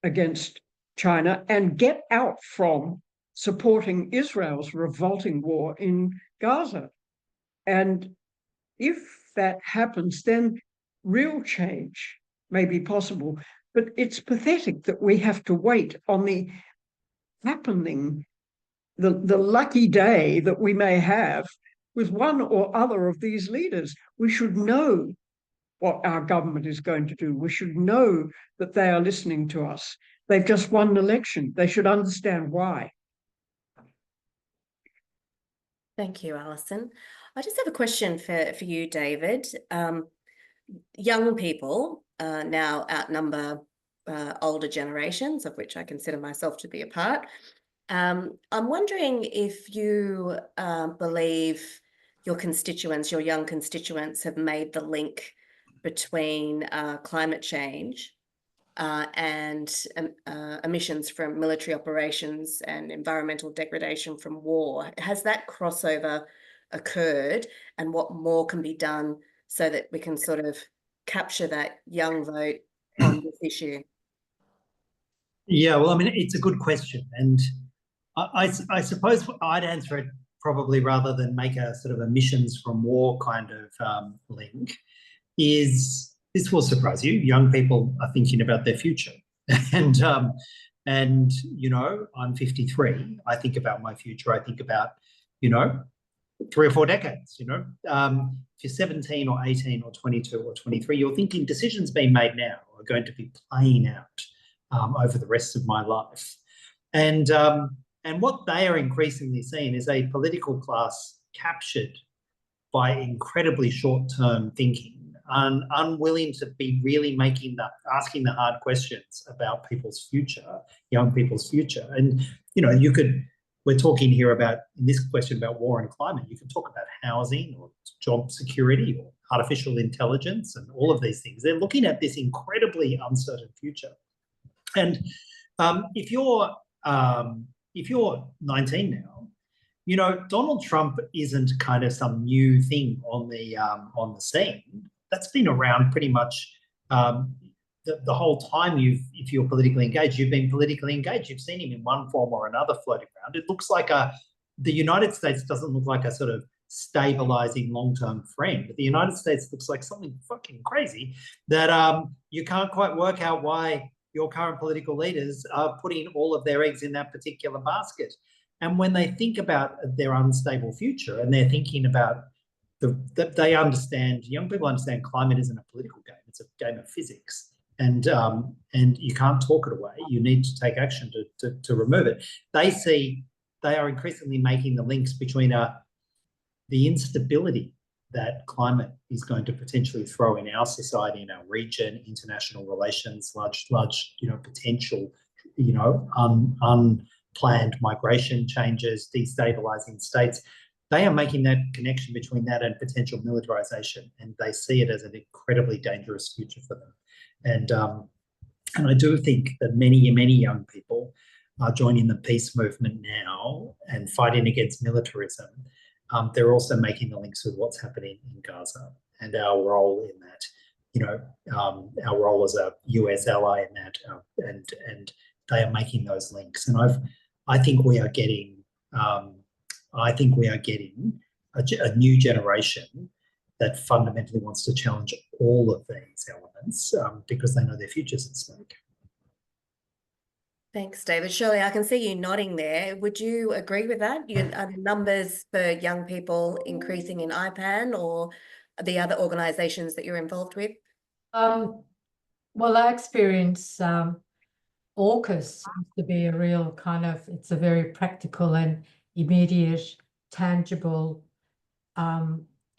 S4: against China, and get out from supporting Israel's revolting war in Gaza. And if that happens, then real change may be possible. But it's pathetic that we have to wait on the happening, the lucky day that we may have with one or other of these leaders. We should know what our government is going to do. We should know that they are listening to us. They've just won an election. They should understand why.
S1: Thank you, Alison. I just have a question for you, David. Young people now outnumber older generations, of which I consider myself to be a part. I'm wondering if you believe your constituents, your young constituents, have made the link between climate change and emissions from military operations and environmental degradation from war. Has that crossover occurred, and what more can be done so that we can sort of capture that young vote on this issue?
S3: Yeah, well, I mean, it's a good question. And I suppose I'd answer it probably rather than make a sort of emissions from war kind of link, is this will surprise you. Young people are thinking about their future. And you know, I'm 53. I think about my future. I think about, you know, 3 or 4 decades, you know. If you're 17 or 18 or 22 or 23, you're thinking decisions being made now are going to be playing out over the rest of my life. And what they are increasingly seeing is a political class captured by incredibly short-term thinking, unwilling to be really asking the hard questions about people's future, young people's future. And, you know, we're talking here about, in this question about war and climate, you can talk about housing or job security or artificial intelligence and all of these things. They're looking at this incredibly uncertain future. And if you're 19 now, you know, Donald Trump isn't kind of some new thing on the scene. That's been around pretty much the whole time if you're politically engaged, you've been politically engaged. You've seen him in one form or another floating around. It looks like the United States doesn't look like a sort of stabilizing long-term friend. The United States looks like something fucking crazy that you can't quite work out why your current political leaders are putting all of their eggs in that particular basket. And when they think about their unstable future and they're thinking about they understand, young people understand climate isn't a political game, it's a game of physics. And you can't talk it away. You need to take action to remove it. They are increasingly making the links between the instability that climate is going to potentially throw in our society, in our region, international relations, large, you know, potential, you know, unplanned migration changes, destabilizing states. They are making that connection between that and potential militarization, and they see it as an incredibly dangerous future for them. And I do think that many young people are joining the peace movement now and fighting against militarism. They're also making the links with what's happening in Gaza and our role in that, you know, our role as a US ally in that, and they are making those links. And I think we are getting a new generation that fundamentally wants to challenge all of these elements because they know their future's at stake.
S1: Thanks, David. Shirley, I can see you nodding there. Would you agree with that? Are the numbers for young people increasing in IPAN or the other organisations that you're involved with?
S2: Well, I experience AUKUS seems to be a real kind of, it's a very practical and immediate tangible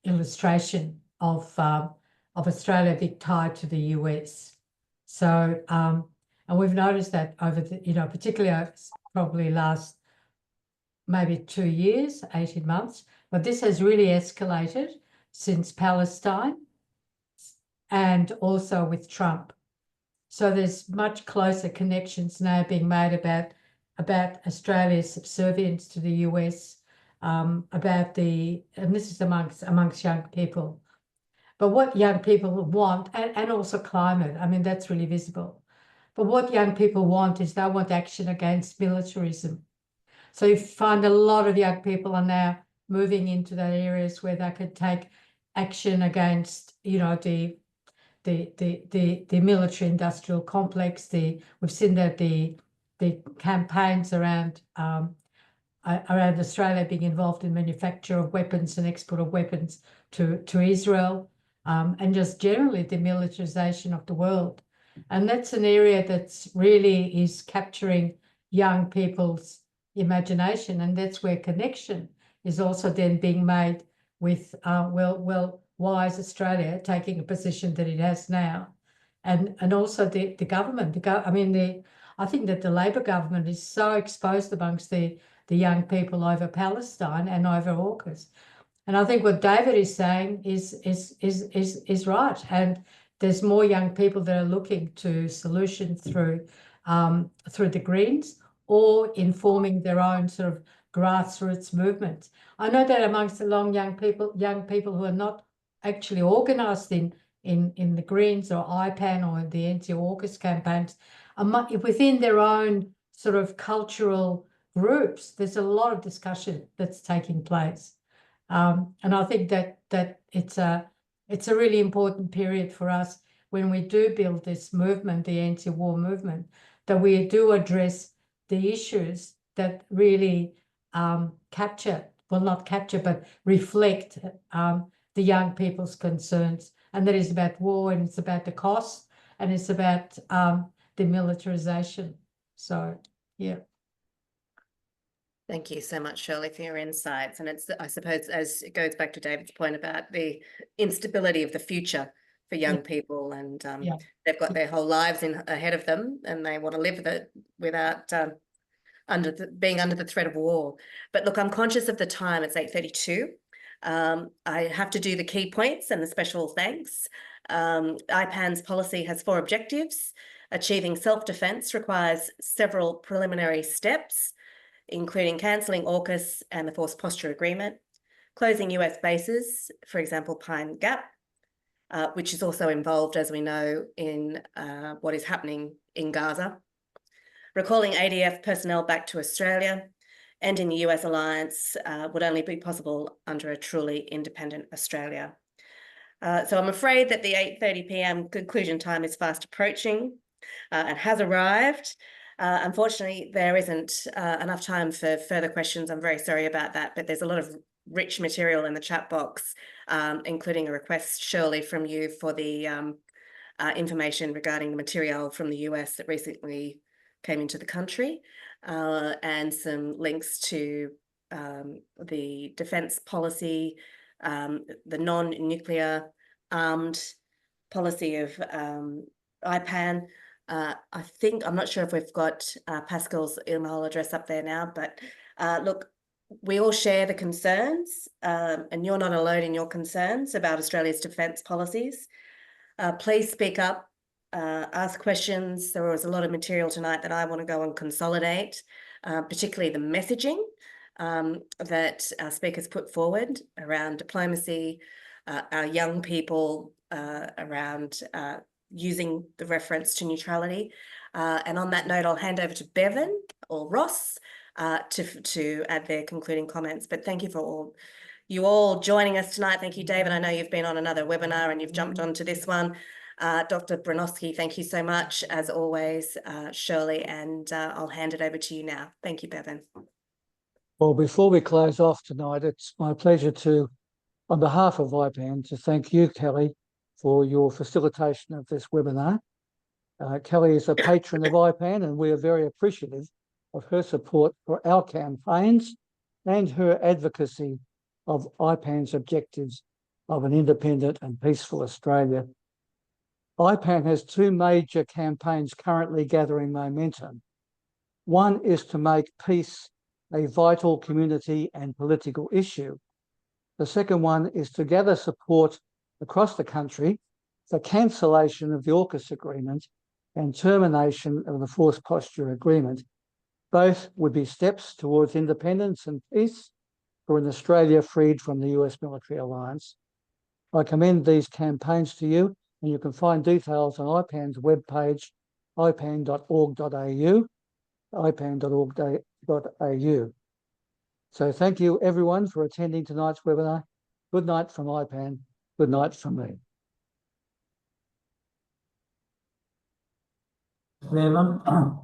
S2: illustration of Australia being tied to the US. So, and we've noticed that over the, particularly probably last maybe 2 years, 18 months, but this has really escalated since Palestine and also with Trump. So there's much closer connections now being made about Australia's subservience to the US, and this is amongst young people. But what young people want, and also climate, I mean, that's really visible. But what young people want is they want action against militarism. So you find a lot of young people are now moving into those areas where they could take action against, the military industrial complex. We've seen that the campaigns around Australia being involved in manufacture of weapons and export of weapons to Israel, and just generally the militarization of the world. And that's an area that's really is capturing young people's imagination, and that's where connection is also then being made with why is Australia taking a position that it has now, and also the government. I think that the Labor government is so exposed amongst the young people over Palestine and over AUKUS, and I think what David is saying is right. And there's more young people that are looking to solutions through the Greens, or informing their own sort of grassroots movements. I know that amongst the young people who are not actually organised in the Greens or IPAN or the Anti-AUKUS campaigns, within their own sort of cultural groups, there's a lot of discussion that's taking place. And I think that it's a really important period for us when we do build this movement, the anti-war movement, that we do address the issues that really reflect the young people's concerns. And that is about war, and it's about the cost, and it's about demilitarization. So, yeah.
S1: Thank you so much, Shirley, for your insights. And it's, I suppose, as it goes back to David's point about the instability of the future for young people, and they've got their whole lives ahead of them, and they want to live with it without being under the threat of war. But look, I'm conscious of the time. It's 8:32. I have to do the key points and the special thanks. IPAN's policy has 4 objectives. Achieving self-defence requires several preliminary steps, including cancelling AUKUS and the Forced Posture Agreement, closing US bases, for example, Pine Gap, which is also involved, as we know, in what is happening in Gaza, recalling ADF personnel back to Australia, ending the US alliance would only be possible under a truly independent Australia. So I'm afraid that the 8:30 p.m. conclusion time is fast approaching and has arrived. Unfortunately, there isn't enough time for further questions. I'm very sorry about that, but there's a lot of rich material in the chat box, including a request, Shirley, from you for the information regarding the material from the US that recently came into the country, and some links to the defence policy, the non-nuclear armed policy of IPAN. I'm not sure if we've got Pascal's email address up there now, but look, we all share the concerns, and you're not alone in your concerns about Australia's defence policies. Please speak up, ask questions. There was a lot of material tonight that I want to go and consolidate, particularly the messaging that our speakers put forward around diplomacy, our young people, around using the reference to neutrality. And on that note, I'll hand over to Bevan or Ross to add their concluding comments. But thank you for you all joining us tonight. Thank you, David. I know you've been on another webinar and you've jumped onto this one. Dr. Broinowski, thank you so much, as always, Shirley, and I'll hand it over to you now. Thank you, Bevan.
S6: Well, before we close off tonight, it's my pleasure to, on behalf of IPAN, to thank you, Kelli, for your facilitation of this webinar. Kelli is a patron of IPAN, and we are very appreciative of her support for our campaigns and her advocacy of IPAN's objectives of an independent and peaceful Australia. IPAN has two major campaigns currently gathering momentum. One is to make peace a vital community and political issue. The second one is to gather support across the country for cancellation of the AUKUS agreement and termination of the forced posture agreement. Both would be steps towards independence and peace for an Australia freed from the US military alliance. I commend these campaigns to you, and you can find details on IPAN's webpage, ipan.org.au, ipan.org.au. So thank you everyone for attending tonight's webinar. Good night from IPAN. Good night from me.
S7: Chairman,